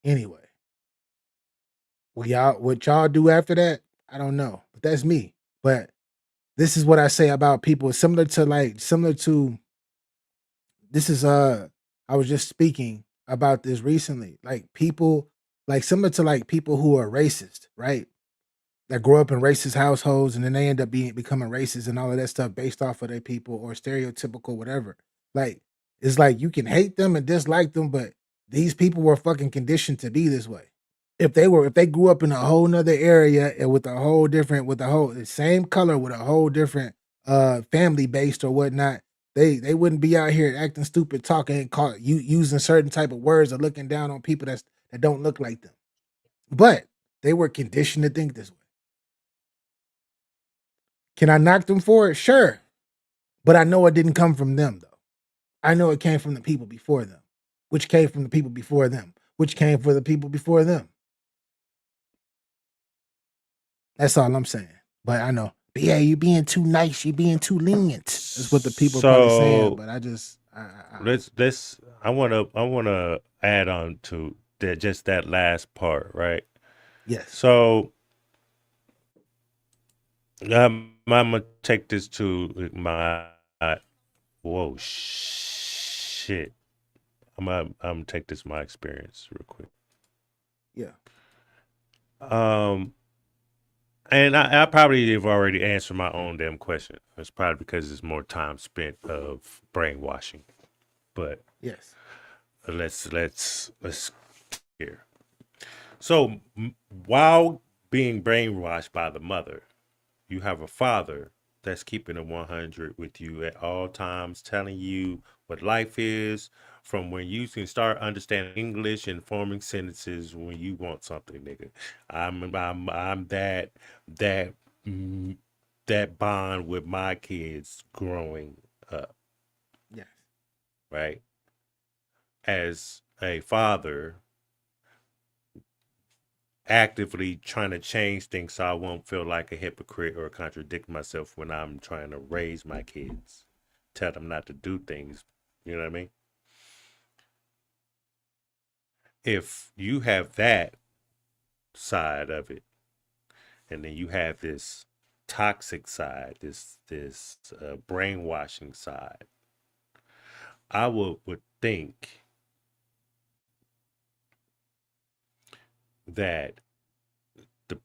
anyway. What y'all do after that? I don't know, but that's me. But this is what I say about people. Similar to this is I was just speaking about this recently. Like people, like similar to like people who are racist, right? That grow up in racist households and then they end up becoming racist and all of that stuff based off of their people or stereotypical whatever. Like, it's like you can hate them and dislike them, but these people were fucking conditioned to be this way. If they grew up in a whole nother area and with the same color with a whole different family based or whatnot, they wouldn't be out here acting stupid, talking and using certain type of words or looking down on people that don't look like them. But they were conditioned to think this way. Can I knock them for it? Sure. But I know it didn't come from them, though. I know it came from the people before them, which came from the people before them, which came for the people before them. That's all I'm saying. But I know, but yeah, you're being too nice. You're being too lenient. That's what the people are probably saying. But I just, I wanna add on to that, just that last part, right? yes. So I'm gonna take this to my whoa shit. I'm gonna take this to my experience real quick. Yeah. And I probably have already answered my own damn question. It's probably because it's more time spent of brainwashing. But Yes. let's here. So while being brainwashed by the mother, you have a father that's keeping it 100 with you at all times, telling you what life is, from when you can start understanding English and forming sentences when you want something, nigga. I'm that mm, that bond with my kids growing up, Yes. right? As a father, actively trying to change things so I won't feel like a hypocrite or contradict myself when I'm trying to raise my kids. Tell them not to do things. You know what I mean? If you have that side of it, and then you have this toxic side, this brainwashing side, I would think that the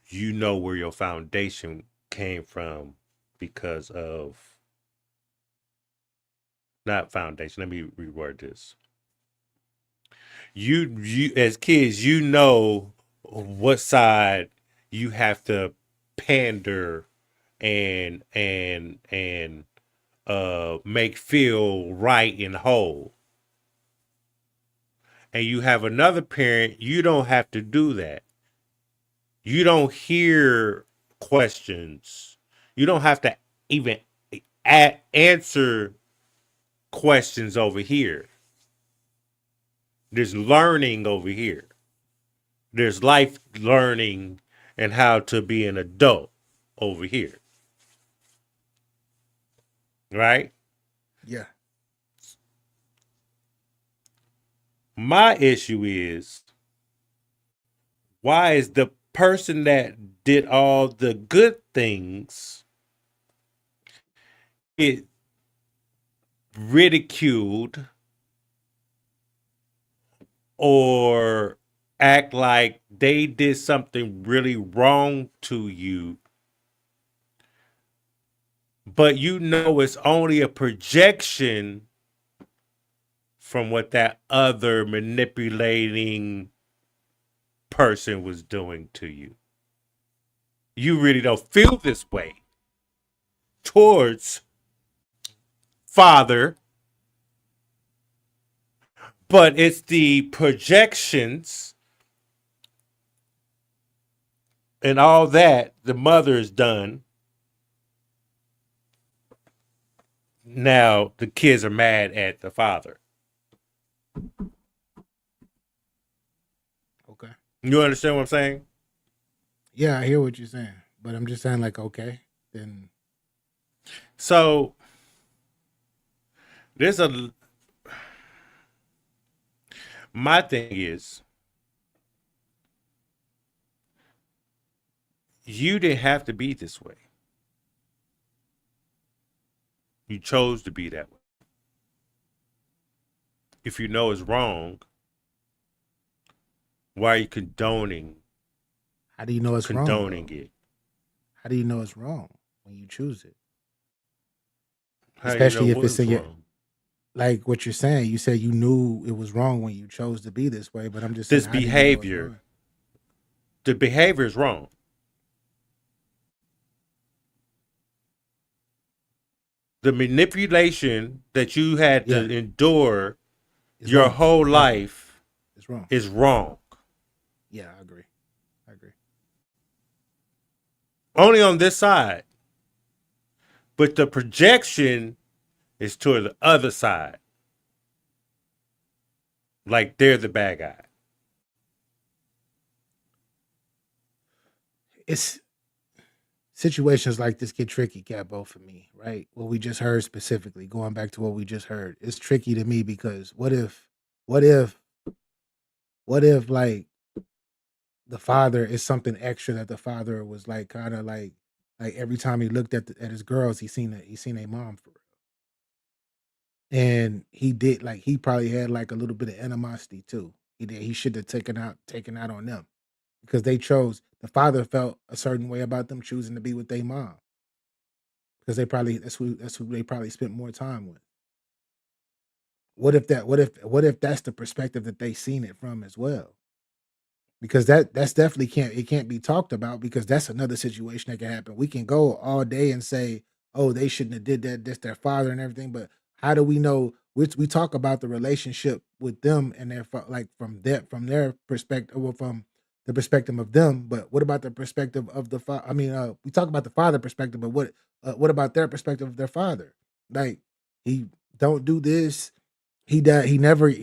you know where your foundation came from because of not foundation. Let me reword this. You as kids, you know what side you have to pander and make feel right and whole. And you have another parent, you don't have to do that. You don't hear questions. You don't have to even answer questions over here. There's learning over here. There's life learning and how to be an adult over here. Right? Yeah. My issue is, why is the person that did all the good things get ridiculed or act like they did something really wrong to you, but you know it's only a projection from what that other manipulating person was doing to you? You really don't feel this way towards father, but it's the projections and all that the mother's done. Now the kids are mad at the father. Okay. You understand what I'm saying? Yeah, I hear what you're saying, but I'm just saying, like, okay, then. So there's a. My thing is, you didn't have to be this way. You chose to be that way. If you know it's wrong, why are you condoning How do you know it's wrong? condoning it? How do you know it's wrong when you choose it? How do you know Especially if it's what's in your, wrong? like what you're saying. You said you knew it was wrong when you chose to be this way, but I'm just saying, This how do you know it's behavior, wrong? the behavior is wrong. The manipulation that you had Yeah, to endure it's your wrong. whole It's wrong. life It's wrong. is wrong. Yeah, I agree. I agree. Only on this side. But the projection is toward the other side. Like they're the bad guy. It's situations like this get tricky, Capo, for me, right? What we just heard specifically, going back to what we just heard, it's tricky to me because what if, like the father is something extra that the father was like kind of like every time he looked at his girls, he seen a mom for real, and he did like he probably had like a little bit of animosity too. He should have taken out on them because the father felt a certain way about them choosing to be with their mom because that's who they probably spent more time with. What if that's the perspective that they seen it from as well? Because that's definitely can't be talked about because that's another situation that can happen. We can go all day and say, "Oh, they shouldn't have did that. That's their father and everything." But how do we know? We talk about the relationship with them and like from their perspective, or from the perspective of them. But what about the perspective of the father? I mean, we talk about the father perspective, but what about their perspective of their father? Like he don't do this. He died. He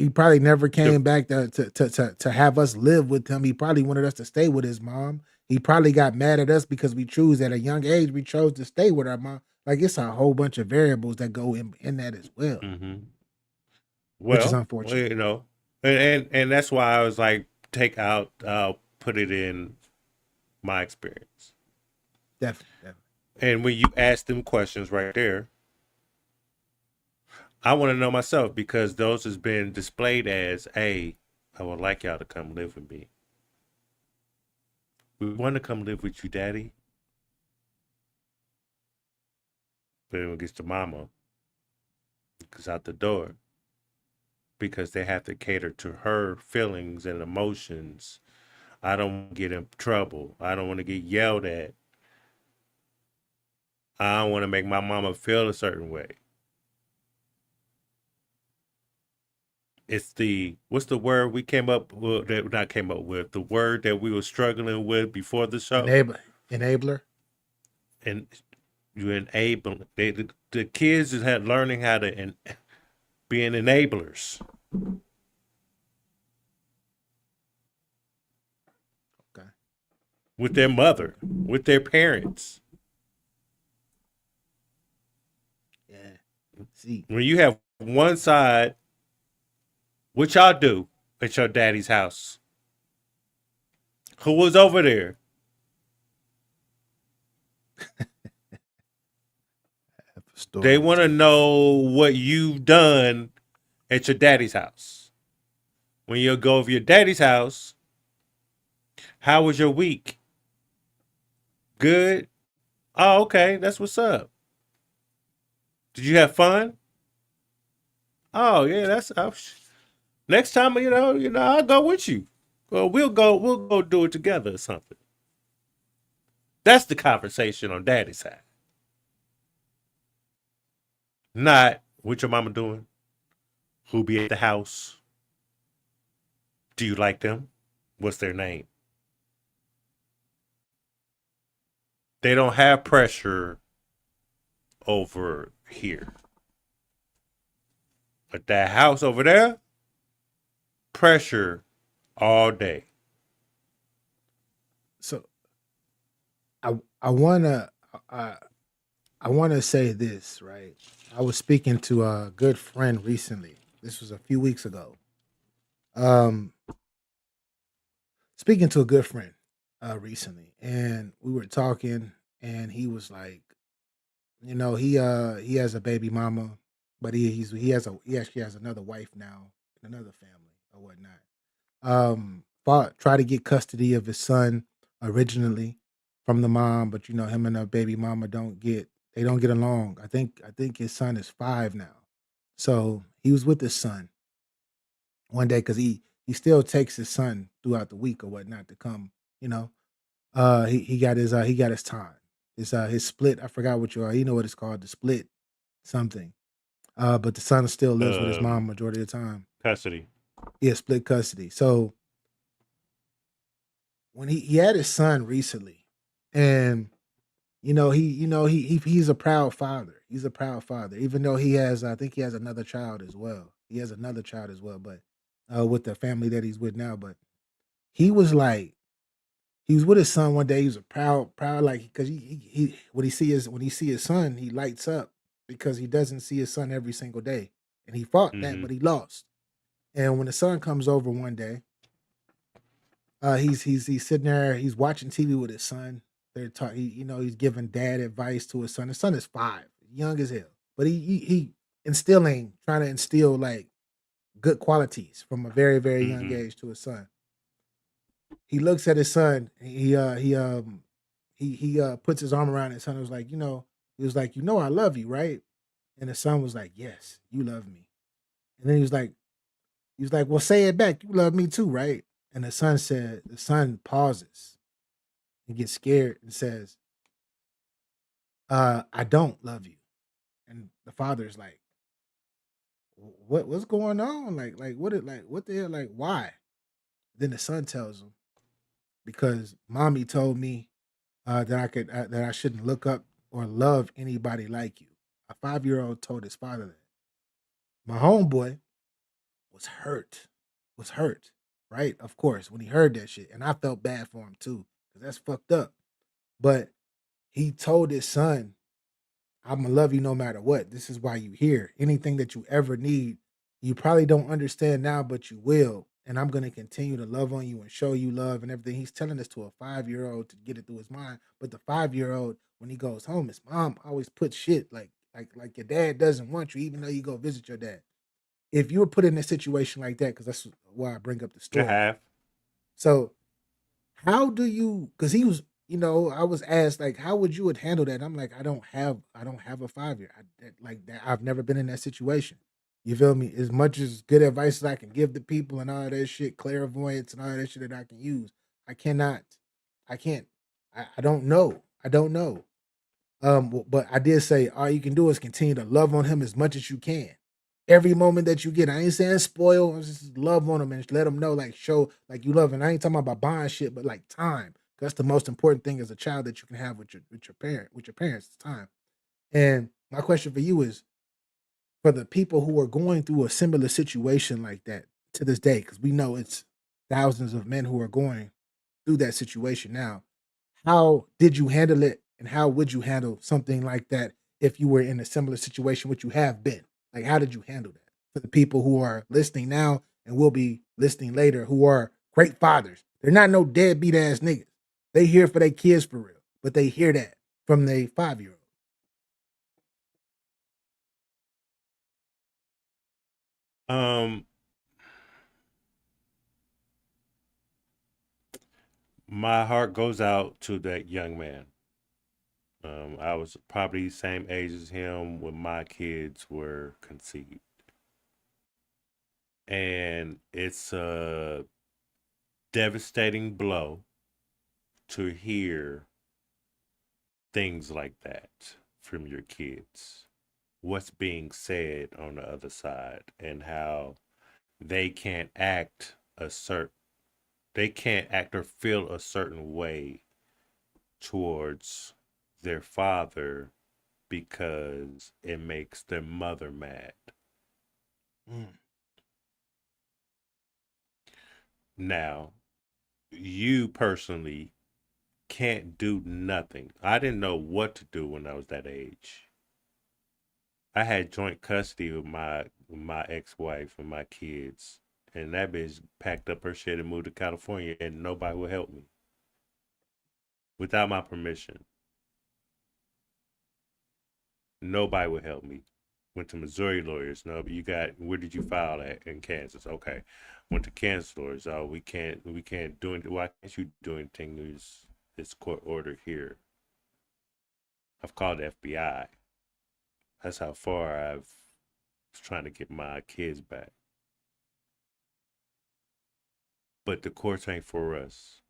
probably never came back to have us live with him. He probably wanted us to stay with his mom. He probably got mad at us because we chose at a young age. We chose to stay with our mom. Like it's a whole bunch of variables that go in that as well, which is Well, unfortunate. and that's why I was like, put it in my experience. Definitely. And when you ask them questions right there, I want to know myself because those has been displayed as, hey, I would like y'all to come live with me. We want to come live with you, daddy. But when it gets to mama, it goes out the door because they have to cater to her feelings and emotions. I don't want to get in trouble. I don't want to get yelled at. I don't want to make my mama feel a certain way. It's what's the word we came up with, that not came up with, the word that we were struggling with before the show? Enabler. And you enable the kids is learning how to being enablers. Okay. With their mother, with their parents. Yeah. See, when you have one side, what y'all do at your daddy's house? Who was over there? They want to know what you've done at your daddy's house. When you go over your daddy's house, how was your week? Good? Oh, okay. That's what's up. Did you have fun? Oh, yeah. Next time, I'll go with you. Well, we'll go do it together or something. That's the conversation on daddy's side. Not what your mama doing. Who be at the house? Do you like them? What's their name? They don't have pressure over here. But that house over there, pressure all day. So I wanna say this, right? I was speaking to a good friend recently. This was a few weeks ago. Um, speaking to a good friend recently, and we were talking, and he was like, he has a baby mama, but he actually has another wife now and another family or whatnot. Fought try to get custody of his son originally from the mom, but him and the baby mama don't get along. I think his son is 5 now. So he was with his son one day because he still takes his son throughout the week or whatnot to come, you know. He got his time. His split, I forgot what what it's called, the split something. But the son still lives with his mom majority of the time. Custody. Yeah, split custody. So when he had his son recently, and he's a proud father. He's a proud father, even though I think he has another child as well. He has another child as well, but with the family that he's with now. But he was like, he was with his son one day. He was a proud like because he when he see his son, he lights up because he doesn't see his son every single day, and he fought that, but he lost. And when the son comes over one day, he's sitting there, he's watching TV with his son. They're talking, he's giving dad advice to his son. His son is 5, young as hell, but he trying to instill like good qualities from a very very young age to his son. he looks at his son. He puts his arm around his son and was like, he was like, I love you, right? And the son was like, yes, you love me. And then he was like, well, say it back. You love me too, right? And the son pauses and gets scared and says, I don't love you. And the father's like, what's going on? What the hell? Like, why? Then the son tells him, because mommy told me that I shouldn't look up or love anybody like you. A 5-year-old told his father that. My homeboy was hurt, right? Of course, when he heard that shit, and I felt bad for him too, because that's fucked up. But he told his son, I'm gonna love you no matter what. This is why you here. Anything that you ever need, you probably don't understand now, but you will. And I'm gonna continue to love on you and show you love and everything. He's telling this to a 5-year-old to get it through his mind. But the 5-year-old, when he goes home, his mom always puts shit like your dad doesn't want you, even though you go visit your dad. If you were put in a situation like that, because that's why I bring up the I story. have. So how do you, because he was, I was asked like, how would you would handle that? I'm like, I don't have a 5-year. Like that, I've never been in that situation. You feel me? As much as good advice as I can give the people and all that shit, clairvoyance and all that shit that I can use, I cannot, I can't, I don't know. I don't know. But I did say all you can do is continue to love on him as much as you can. Every moment that you get, I ain't saying spoil, just love on him and let him know, like show like you love him. I ain't talking about buying shit, but like time. That's the most important thing as a child that you can have with your parents, time. And my question for you is, for the people who are going through a similar situation like that to this day, because we know it's thousands of men who are going through that situation now. How did you handle it, and how would you handle something like that if you were in a similar situation, which you have been? Like, how did you handle that? For the people who are listening now and will be listening later, who are great fathers, they're not no deadbeat ass niggas. They here for their kids for real, but they hear that from their 5-year-old. Um, my heart goes out to that young man. I was probably the same age as him when my kids were conceived. And it's a devastating blow to hear things like that from your kids. What's being said on the other side and how they can't act they can't act or feel a certain way towards their father because it makes their mother mad. Mm. Now, you personally can't do nothing. I didn't know what to do when I was that age. I had joint custody with my ex-wife and my kids, and that bitch packed up her shit and moved to California, and nobody would help me without my permission. Nobody would help me. Went to Missouri lawyers. No, but where did you file at? In Kansas. Okay. Went to Kansas lawyers. Oh, we can't do anything. Why can't you do anything? It's court ordered here. I've called the FBI. That's how far I've was trying to get my kids back. But the courts ain't for us.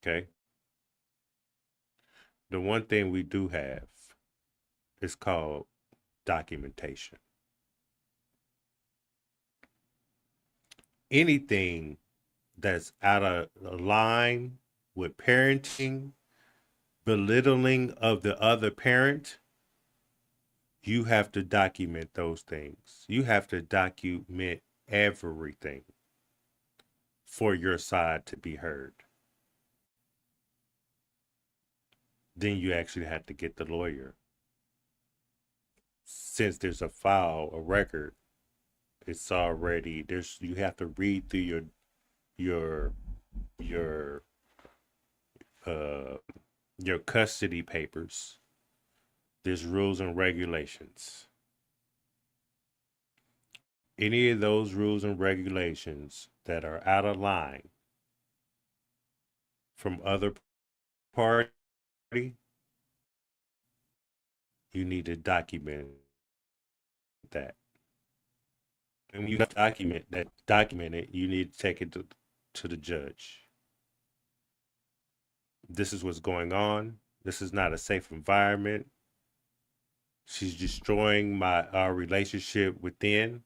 Okay? The one thing we do have is called documentation. Anything that's out of line with parenting, belittling of the other parent, you have to document those things. You have to document everything for your side to be heard. Then you actually have to get the lawyer. Since there's a file, a record, it's already you have to read through your your uh your custody papers. There's rules and regulations. any of those rules and regulations that are out of line from other party, you need to document that. And when you document it, you need to take it to the judge. This is what's going on. This is not a safe environment. She's destroying our relationship within.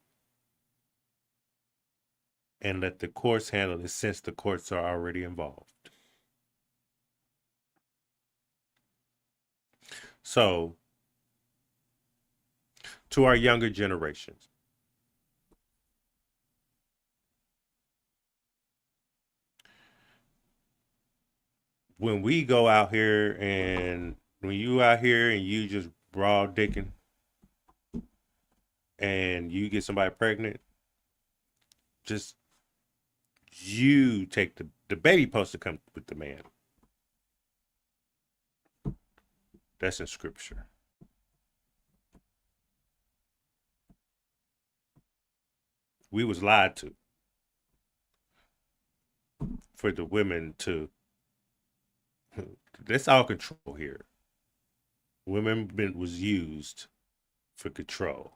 And let the courts handle it since the courts are already involved. So, to our younger generations, when we go out here and when you out here and you just broad dicking and you get somebody pregnant, just you take the baby supposed to come with the man. That's in scripture. We was lied to for the women to. That's all control here. Women was used for control.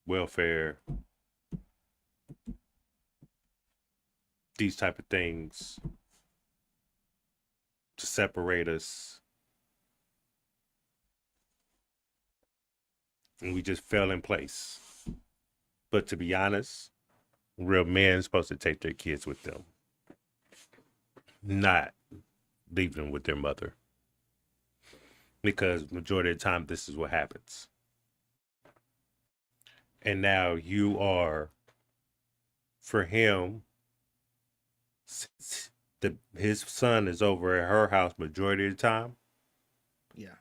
Welfare. These type of things to separate us. And we just fell in place. But to be honest, real men supposed to take their kids with them, not leave them with their mother. Because majority of the time, this is what happens. And now you are, for him, since his son is over at her house majority of the time, Yeah.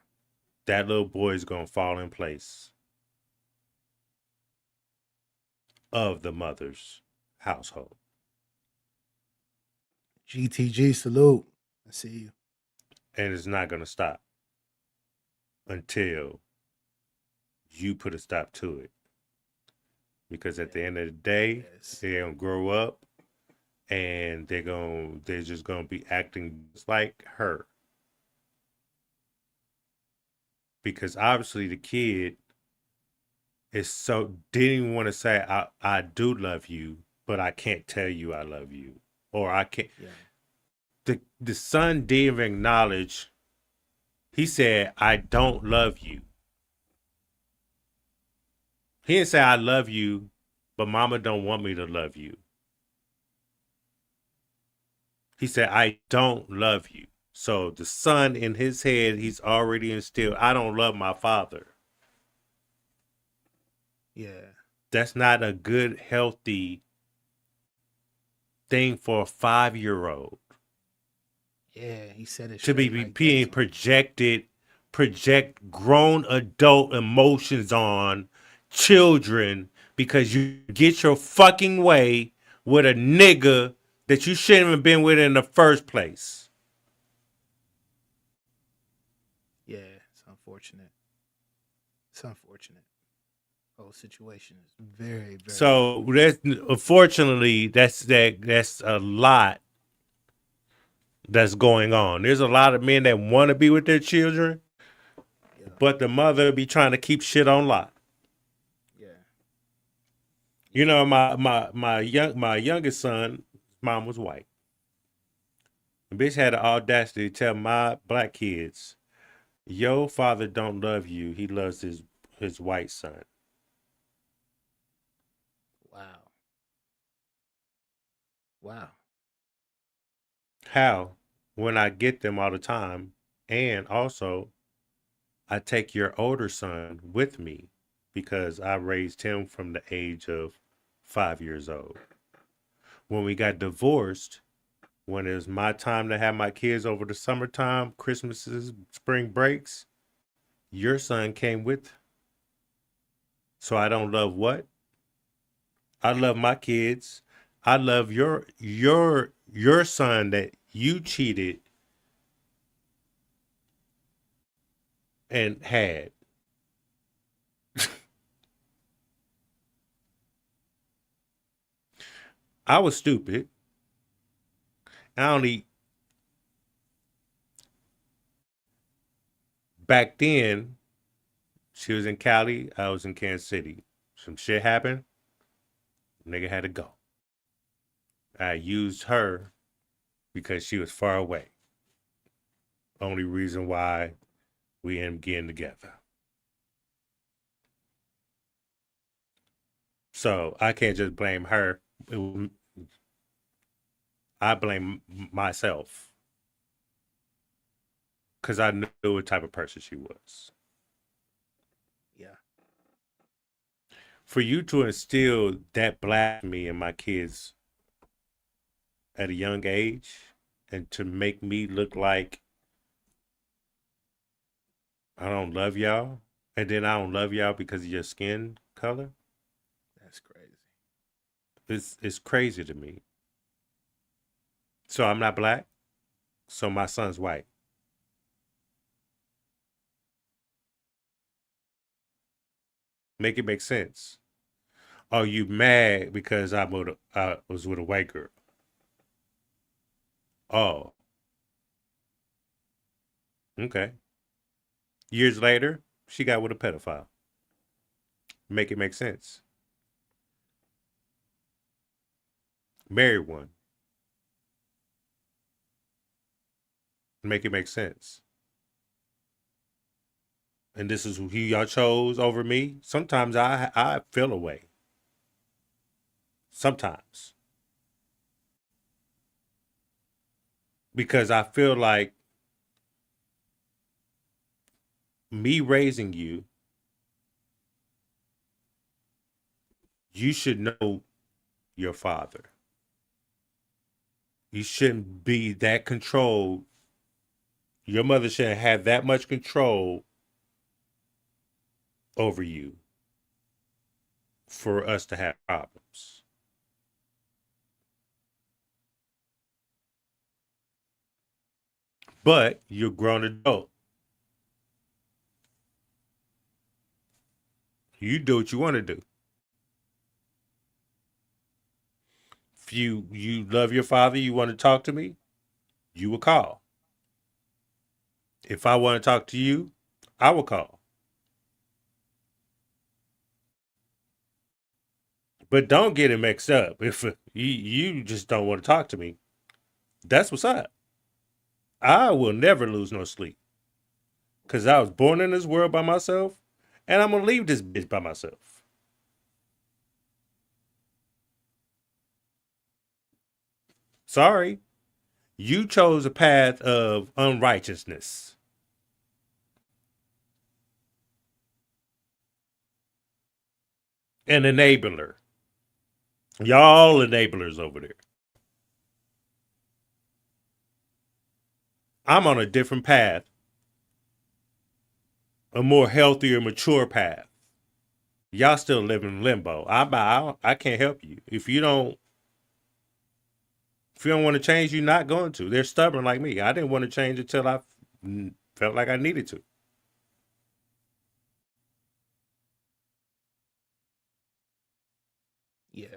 that little boy is going to fall in place of the mother's household. GTG, salute. I see you. And it's not going to stop until you put a stop to it. Because at the end of the day, they're going to grow up and they're just going to be acting just like her. Because obviously the kid didn't even want to say, I do love you, but I can't tell you I love you. Or I can't. Yeah. The son didn't even acknowledge. He said, I don't love you. He didn't say, I love you, but mama don't want me to love you. He said, I don't love you. So the son in his head, he's already instilled, I don't love my father. Yeah. That's not a good, healthy thing for a 5-year-old. Yeah, he said it to be like being project grown adult emotions on children because you get your fucking way with a nigga that you shouldn't have been with in the first place. Yeah, it's unfortunate. It's unfortunate. Whole situation is very, very. So that's unfortunately that's a lot that's going on. There's a lot of men that want to be with their children, but the mother be trying to keep shit on lock. Yeah. You know, my youngest son, mom was white. The bitch had the audacity to tell my black kids, your father don't love you. He loves his white son. Wow. Wow. How? When I get them all the time, and also I take your older son with me because I raised him from the age of 5 years old. When we got divorced, when it was my time to have my kids over the summertime, Christmases, spring breaks, your son came with. So I don't love what? I love my kids. I love your son that you cheated and had. I was stupid. I only back then. She was in Cali. I was in Kansas City. Some shit happened. Nigga had to go. I used her because she was far away. Only reason why we ended up getting together. So I can't just blame her. I blame myself because I knew what type of person she was. Yeah. For you to instill that blasphemy in my kids at a young age and to make me look like I don't love y'all, and then I don't love y'all because of your skin color, That's crazy. it's crazy to me. So I'm not black, so my son's white. Make it make sense. Are you mad because I was with a white girl? Oh, okay. Years later, she got with a pedophile. Make it make sense. Married one. Make it make sense. And this is who y'all chose over me. Sometimes I feel away. Sometimes. Because I feel like me raising you, you should know your father. You shouldn't be that controlled. Your mother shouldn't have that much control over you for us to have problems. But you're a grown adult. You do what you want to do. If you love your father, you want to talk to me, you will call. If I want to talk to you, I will call. But don't get it mixed up. If you just don't want to talk to me, that's what's up. I will never lose no sleep. Because I was born in this world by myself, and I'm going to leave this bitch by myself. Sorry. You chose a path of unrighteousness. An enabler. Y'all enablers over there. I'm on a different path. A more healthier, mature path. Y'all still live in limbo. I can't help you. If you don't want to change, you're not going to. They're stubborn like me. I didn't want to change until I felt like I needed to. Yeah.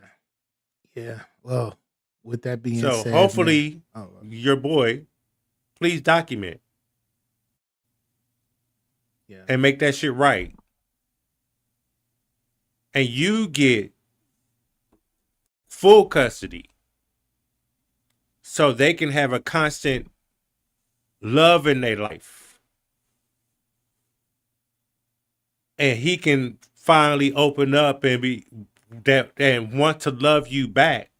Yeah. Well, with that being So said, hopefully man, your boy, please document yeah. and make that shit right. And you get full custody so they can have a constant love in their life. And he can finally open up and be that and want to love you back.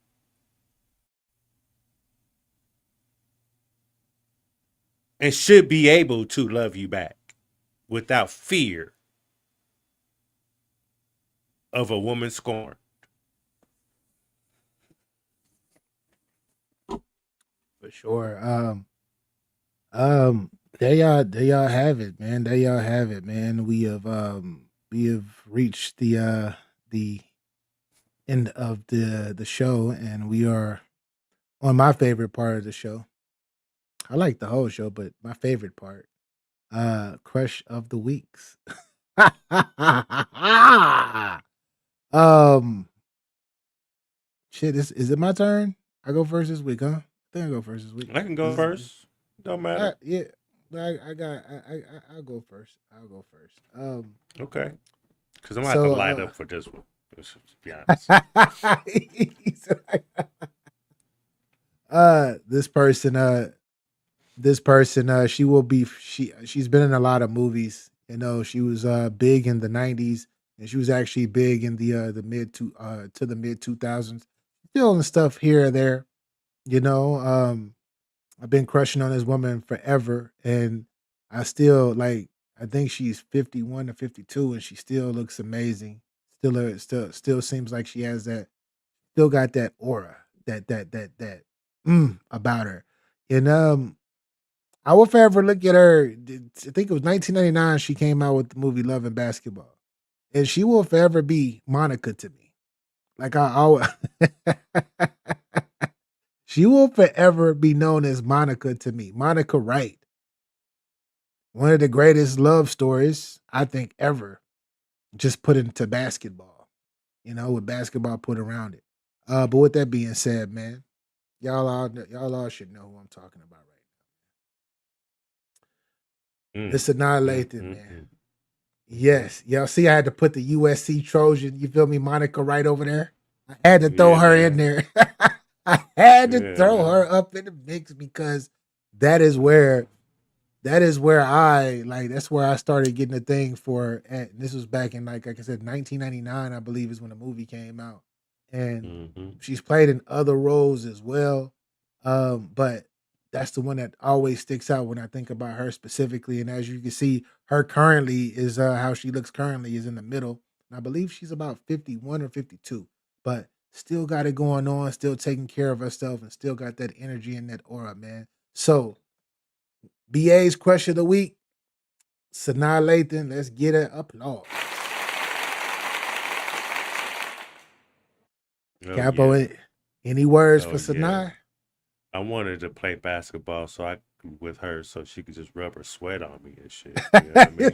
And should be able to love you back without fear of a woman's scorn. For sure. There y'all have it, man. There y'all have it, man. We have reached the end of the show, and we are on my favorite part of the show. I like the whole show, but my favorite part, crush of the weeks. um, Shit, is it my turn? I go first this week, huh? I think I go first this week. I can go first. Don't matter. Yeah, I'll go first. I'll go first. Okay. Because I'm going to have to light up for this one. Let's be honest. This person, she's been in a lot of movies. You know, she was big in the 90s, and she was actually big in the mid to the mid 2000s. Still in stuff here or there. You know, I've been crushing on this woman forever, and I still like. I think she's 51 or 52, and she still looks amazing. Still seems like she has that. Still got that aura, that about her. And I will forever look at her. I think it was 1999. She came out with the movie Love and Basketball, and she will forever be Monica to me. Like she will forever be known as Monica to me. Monica Wright. One of the greatest love stories, I think, ever. Just put into basketball, you know, with basketball put around it. But with that being said, man, y'all all should know who I'm talking about right now. It's Annihilating, man. Yes. Y'all see I had to put the USC Trojan, you feel me, Monica Wright over there? I had to throw her in there. I had to throw her up in the mix because that's where I started getting a thing for. And this was back in like I said, 1999, I believe is when the movie came out. And she's played in other roles as well. But that's the one that always sticks out when I think about her specifically. And as you can see, her currently is how she looks currently is in the middle. And I believe she's about 51 or 52, but still got it going on, still taking care of herself, and still got that energy and that aura, man. So BA's Crush of the Week, Sanaa Lathan. Let's get an applause. Capo, any words for Sanaa? I wanted to play basketball with her so she could just rub her sweat on me and shit. You know what I mean?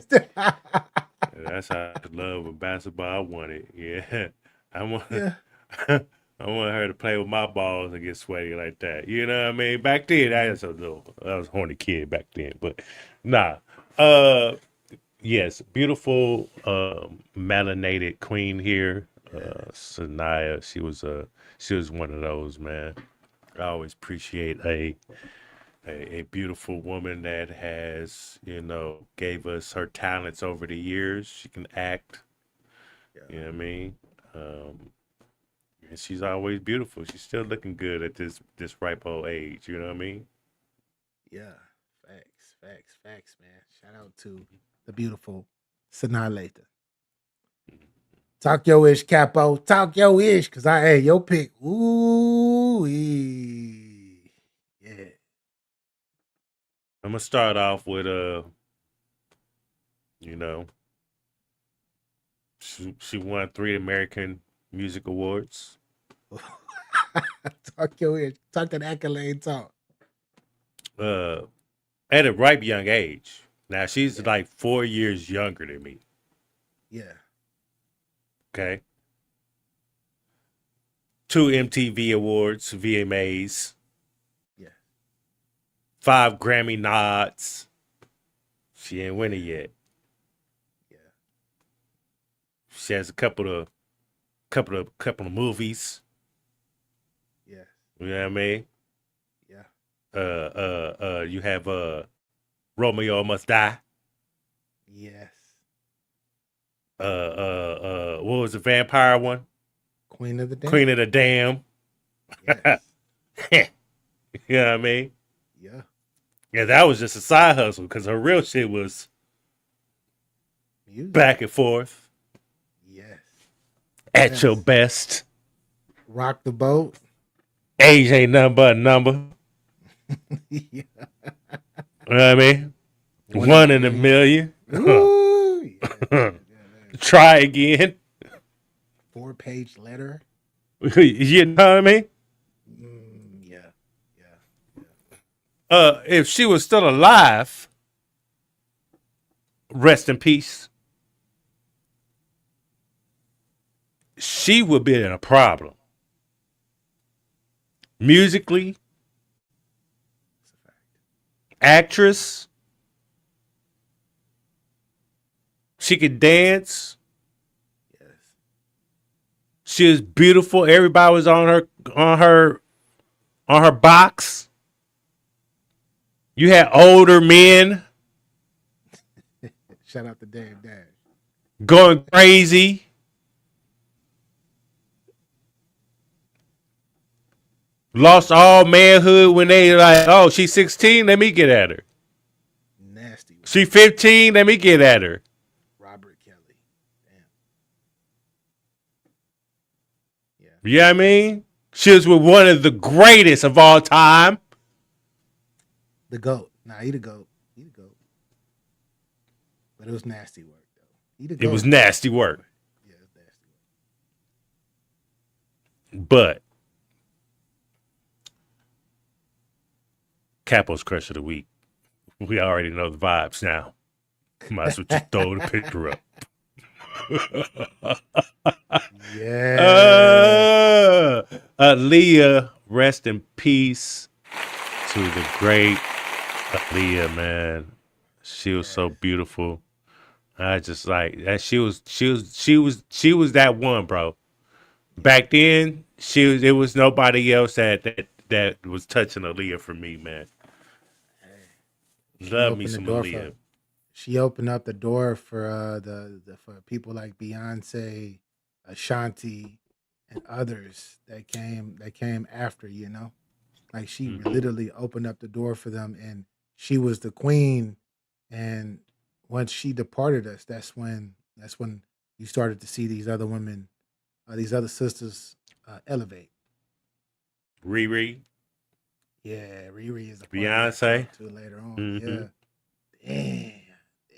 That's how I love with basketball. I wanted. Yeah. I want her to play with my balls and get sweaty like that. You know what I mean? Back then, I was a horny kid back then. But nah. Yes, beautiful melanated queen here. Sanaa, she was one of those, man. I always appreciate a beautiful woman that has, gave us her talents over the years. She can act. You know what I mean? And she's always beautiful. She's still looking good at this ripe old age. You know what I mean? Yeah. Facts, man. Shout out to the beautiful Sanaa Lathan. Talk your ish, Capo. Talk your ish, cause your pick. Ooh, yeah. I'm gonna start off with she won 3 American Music Awards. Talk your ish. Talk that accolade talk. At a ripe young age. Now she's like 4 years younger than me. Yeah. Okay. 2 MTV Awards, VMAs. Yeah. 5 Grammy nods. She ain't win it yet. Yeah. She has a couple of movies. Yeah. You know what I mean? Yeah. You have Romeo Must Die. Yes. What was the vampire one? Queen of the Dam. Queen of the Dam. Yes. You know what I mean? Yeah. Yeah, that was just a side hustle because her real shit was music. Back and Forth. Yes. At Your Best. Rock the Boat. Age Ain't Nothing But a Number. Yeah. You know what I mean? One in a million. Ooh, yeah. Try Again. 4-page letter. You know what I mean? Yeah. If she was still alive, rest in peace, she would be in a problem. musically, actress. She could dance. Yes. She was beautiful. Everybody was on her box. You had older men Shout out to Dave Dash. going crazy. Lost all manhood when they like, oh, she's 16, let me get at her. Nasty. She 15, let me get at her. Robert Kelly. Damn. Yeah. You know what I mean? She was with one of the greatest of all time. The GOAT. Nah, he the GOAT. He the GOAT. But it was nasty work, though. He the GOAT. It was nasty work. Yeah, it was nasty work. But Capo's Crush of the Week. We already know the vibes now. Might as well just throw the picture up. Yeah. Aaliyah, rest in peace to the great Aaliyah, man. She was so beautiful. I just like that. She was that one, bro. Back then, there was nobody else that was touching Aaliyah for me, man. Love me some Aaliyah. She opened up the door for for people like Beyonce, Ashanti, and others that came after, you know. Like she literally opened up the door for them, and she was the queen. And once she departed us, that's when you started to see these other women, these other sisters elevate. Riri. Yeah, Riri is a Beyonce too later on. Yeah.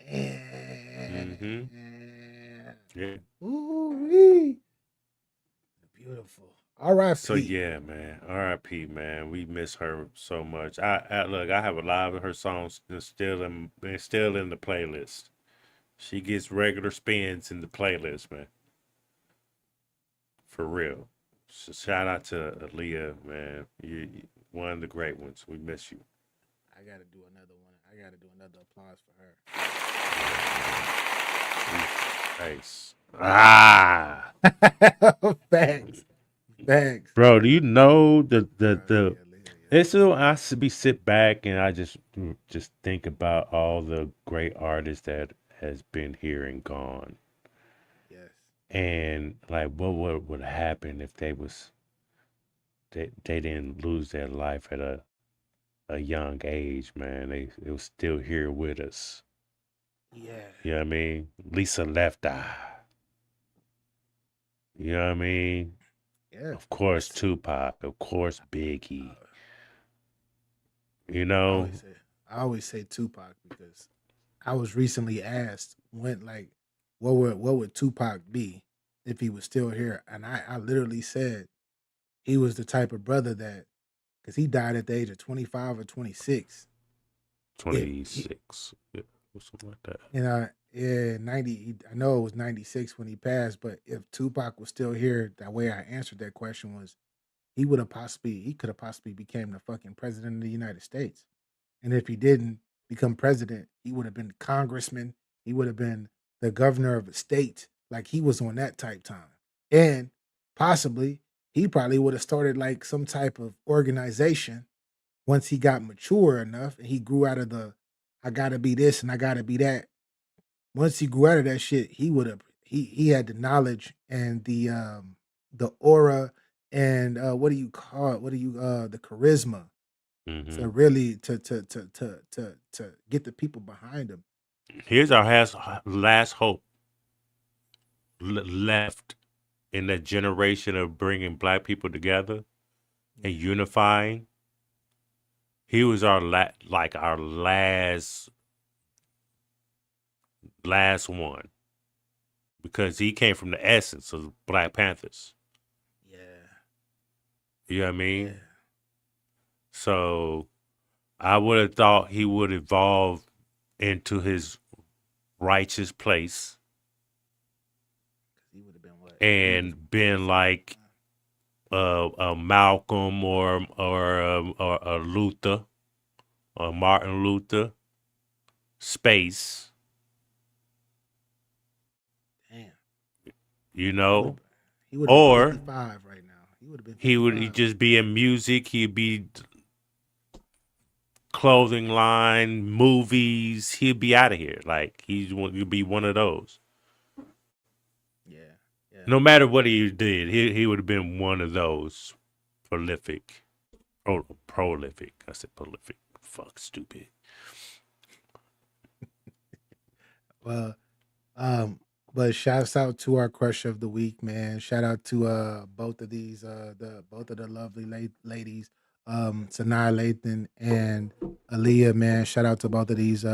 Damn. Yeah. Ooh, beautiful. R.I.P. So yeah, man. R.I.P. Man. We miss her so much. I look. I have a lot of her songs still in the playlist. She gets regular spins in the playlist, man. For real. So shout out to Aaliyah, man. You one of the great ones. We miss you. I gotta do another one. I gotta do another applause for her. Nice. Thanks. Bro, do you know the it's I sit back and I just think about all the great artists that has been here and gone. Yes. And like what would happen if they didn't lose their life at a young age, man. They was still here with us. Yeah. You know what I mean? Lisa Left Eye. You know what I mean? Yeah. Of course, Tupac. Of course, Biggie. You know? I always say Tupac because I was recently asked what would Tupac be if he was still here, and I literally said he was the type of brother that, because he died at the age of 25 or 26. 26. Yeah, something like that. And 90. I know it was 96 when he passed, but if Tupac was still here, that way I answered that question was he could have possibly became the fucking president of the United States. And if he didn't become president, he would have been congressman. He would have been the governor of a state. Like he was on that type time. And possibly he probably would have started like some type of organization once he got mature enough and he grew out of the I gotta be this and I gotta be that. Once he grew out of that shit, he would have he had the knowledge and the aura and what do you call it? The charisma to really to get the people behind him. Here's our last hope left in that generation of bringing black people together and unifying. He was our our last one because he came from the essence of Black Panthers. Yeah. You know what I mean? Yeah. So I would have thought he would evolve into his righteous place He would have been what? and been like Malcolm or Luther or Martin Luther. Space, Damn. you know, He would have been or 55 right now. He would have been he would 55. just be in music. He'd be clothing line, movies. He'd be out of here. Like he'd be one of those. Yeah. Yeah. No matter what he did, he would have been one of those prolific. Prolific. I said prolific. Fuck, stupid. Well, but shouts out to our crush of the week, man. Shout out to both of these both of the lovely ladies, Sanaa Lathan and Aaliyah, man. Shout out to both of these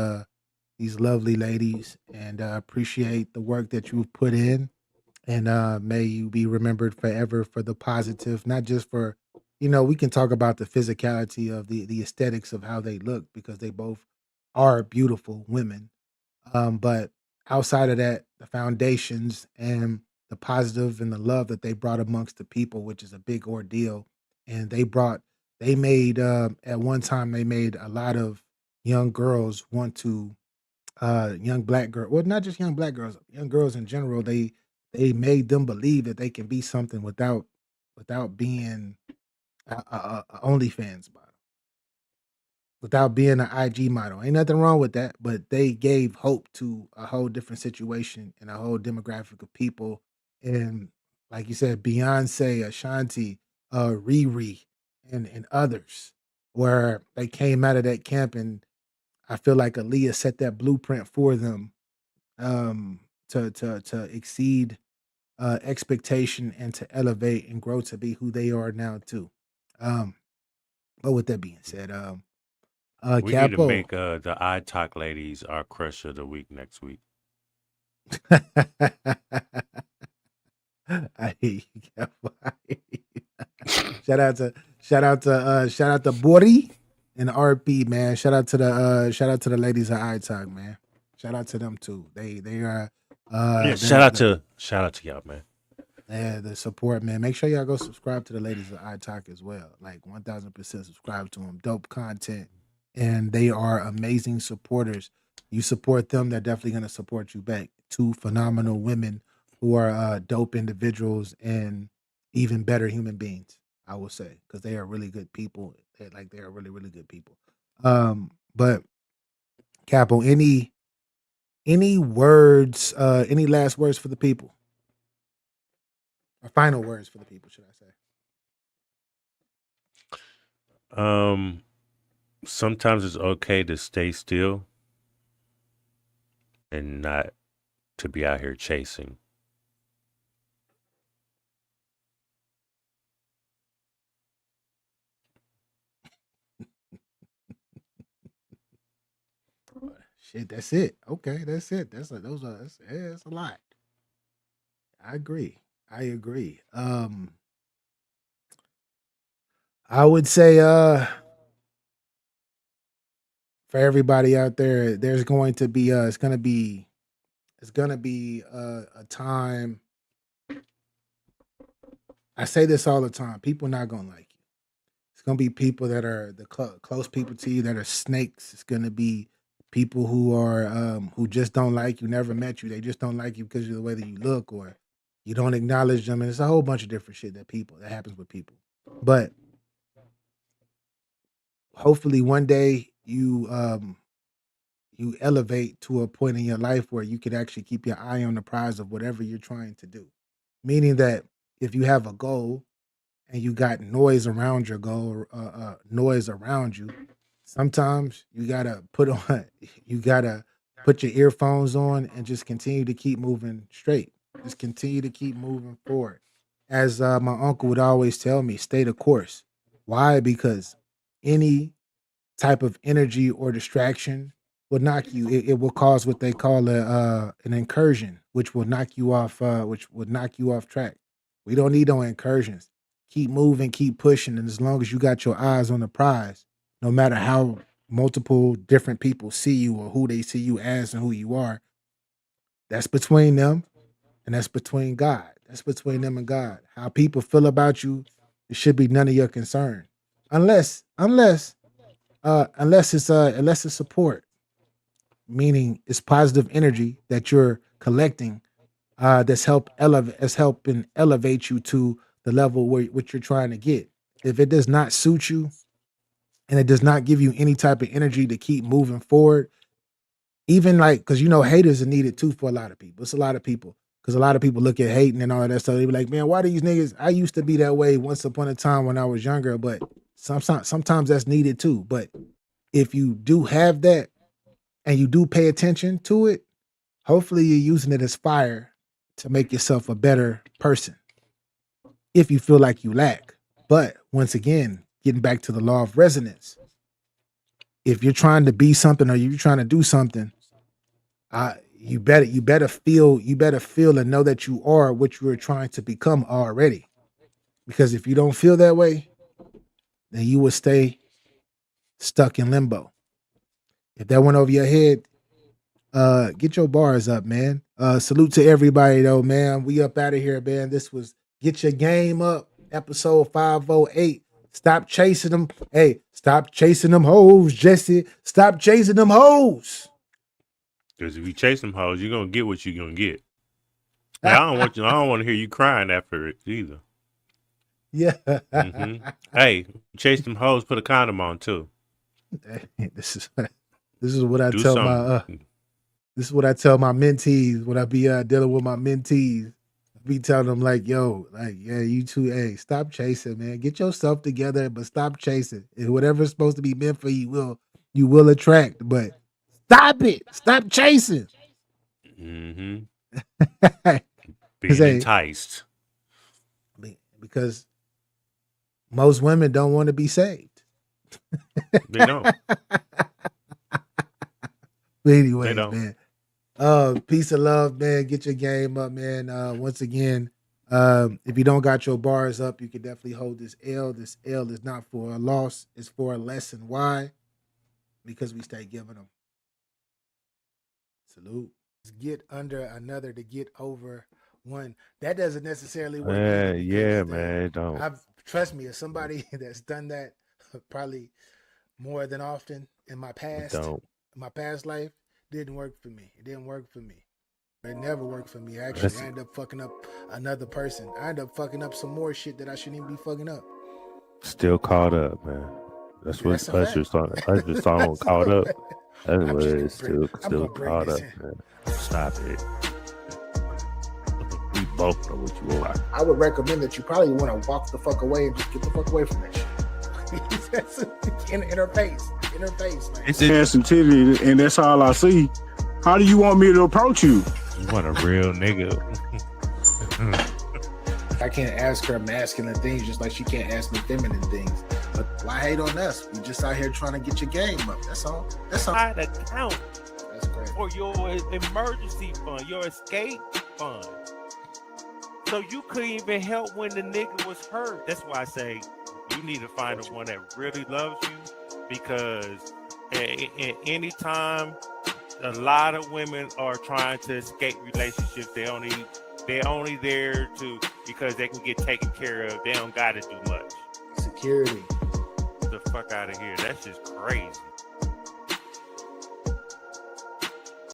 lovely ladies, and appreciate the work that you've put in, and may you be remembered forever for the positive, not just for, we can talk about the physicality of the aesthetics of how they look, because they both are beautiful women, but outside of that, the foundations and the positive and the love that they brought amongst the people, which is a big ordeal. And they made, at one time, they made a lot of young girls want to, young black girl, well, not just young black girls, young girls in general. They made them believe that they can be something without being a OnlyFans model, without being an IG model. Ain't nothing wrong with that, but they gave hope to a whole different situation and a whole demographic of people. And like you said, Beyonce, Ashanti, Riri, and others, where they came out of that camp, and I feel like Aaliyah set that blueprint for them, to exceed expectation and to elevate and grow to be who they are now too. Um, but with that being said, We need to Capo. make the iTalk ladies our crush of the week next week. I hate you, Capo. I hate you. Shout out to Bori and RP, man. Shout out to the ladies at iTalk, man. Shout out to them too. They are Yeah, the shout out to y'all, man. the support, man. Make sure y'all go subscribe to the ladies at iTalk as well. Like 1000% subscribe to them. Dope content, and they are amazing supporters. You support them, they're definitely gonna support you back. Two phenomenal women who are dope individuals and even better human beings, I will say, because they are really good people. They are really, really good people. But Capo, any words, any last words for the people? Or final words for the people, should I say? Sometimes it's okay to stay still and not to be out here chasing. Shit, that's it. Okay, that's it. That's a lot. I agree. I agree. I would say for everybody out there, there's going to be it's gonna be a time. I say this all the time. People not gonna like you. It's gonna be people that are the close people to you that are snakes. It's gonna be people who just don't like you, never met you. They just don't like you because of the way that you look, or you don't acknowledge them. And it's a whole bunch of different shit that happens with people. But hopefully one day you elevate to a point in your life where you can actually keep your eye on the prize of whatever you're trying to do. Meaning that if you have a goal and you got noise around your goal, noise around you, sometimes you gotta put your earphones on and just continue to keep moving straight. Just continue to keep moving forward. As my uncle would always tell me, stay the course. Why? Because any type of energy or distraction will knock you. It will cause what they call an incursion, which will knock you off. Which would knock you off track. We don't need no incursions. Keep moving, keep pushing, and as long as you got your eyes on the prize, no matter how multiple different people see you or who they see you as and who you are, that's between them and that's between God. That's between them and God. How people feel about you It should be none of your concern, unless it's support, meaning it's positive energy that you're collecting, that's helping elevate you to the level where what you're trying to get. If it does not suit you and it does not give you any type of energy to keep moving forward, even like, because haters are needed too for a lot of people. It's a lot of people, because a lot of people look at hating and all that stuff. They be like, man, why these niggas? I used to be that way once upon a time when I was younger, but sometimes that's needed too. But if you do have that and you do pay attention to it, hopefully you're using it as fire to make yourself a better person if you feel like you lack. But once again, getting back to the law of resonance, if you're trying to be something or you're trying to do something, you better feel and know that you are what you are trying to become already. Because if you don't feel that way, then you will stay stuck in limbo. If that went over your head, get your bars up, man. Salute to everybody though, man. We up out of here, man. This was Get Your Game Up, episode 508. Stop chasing them. Hey, stop chasing them hoes, Jesse. Stop chasing them hoes. Because if you chase them hoes, you're gonna get what you're gonna get. Now, I don't want to hear you crying after it either. Yeah. Hey, chase them hoes, put a condom on too. This is what I tell my mentees when I be dealing with my mentees. I be telling them like, yo, like, yeah, you too, hey, stop chasing, man. Get yourself together, but stop chasing. And whatever's supposed to be meant for you will attract, but stop it. Stop chasing. Being Hey, enticed. Because most women don't want to be saved. They don't. But anyway, They don't. man. Peace and love, man. Get your game up, man. Once again, if you don't got your bars up, you can definitely hold this L. This L is not for a loss, it's for a lesson. Why? Because we stay giving them. Salute. Get under another to get over one. That doesn't necessarily work. Yeah, man. Don't. Trust me, as somebody that's done that probably more than often in my past, life, didn't work for me. It didn't work for me. It never worked for me. Actually, I ended up fucking up another person. I ended up fucking up some more shit that I shouldn't even be fucking up. Still caught up, man. That's what Usher's song caught up. That's what it is. Still caught up, man. Stop it. We both know what you are. I would recommend that you probably want to walk the fuck away and just get the fuck away from that shit. Interface, man. It's ass and titty, and that's all I see. How do you want me to approach you? You want a real nigga. I can't ask her masculine things just like she can't ask me feminine things. But why hate on us? We just out here trying to get your game up. That's all. Side account That's great. for your emergency fund, your escape fund. So you couldn't even help when the nigga was hurt. That's why I say you need to find the one that really loves you, because any time a lot of women are trying to escape relationships, they're only there because they can get taken care of. They don't got to do much. Security. Get the fuck out of here. That's just crazy.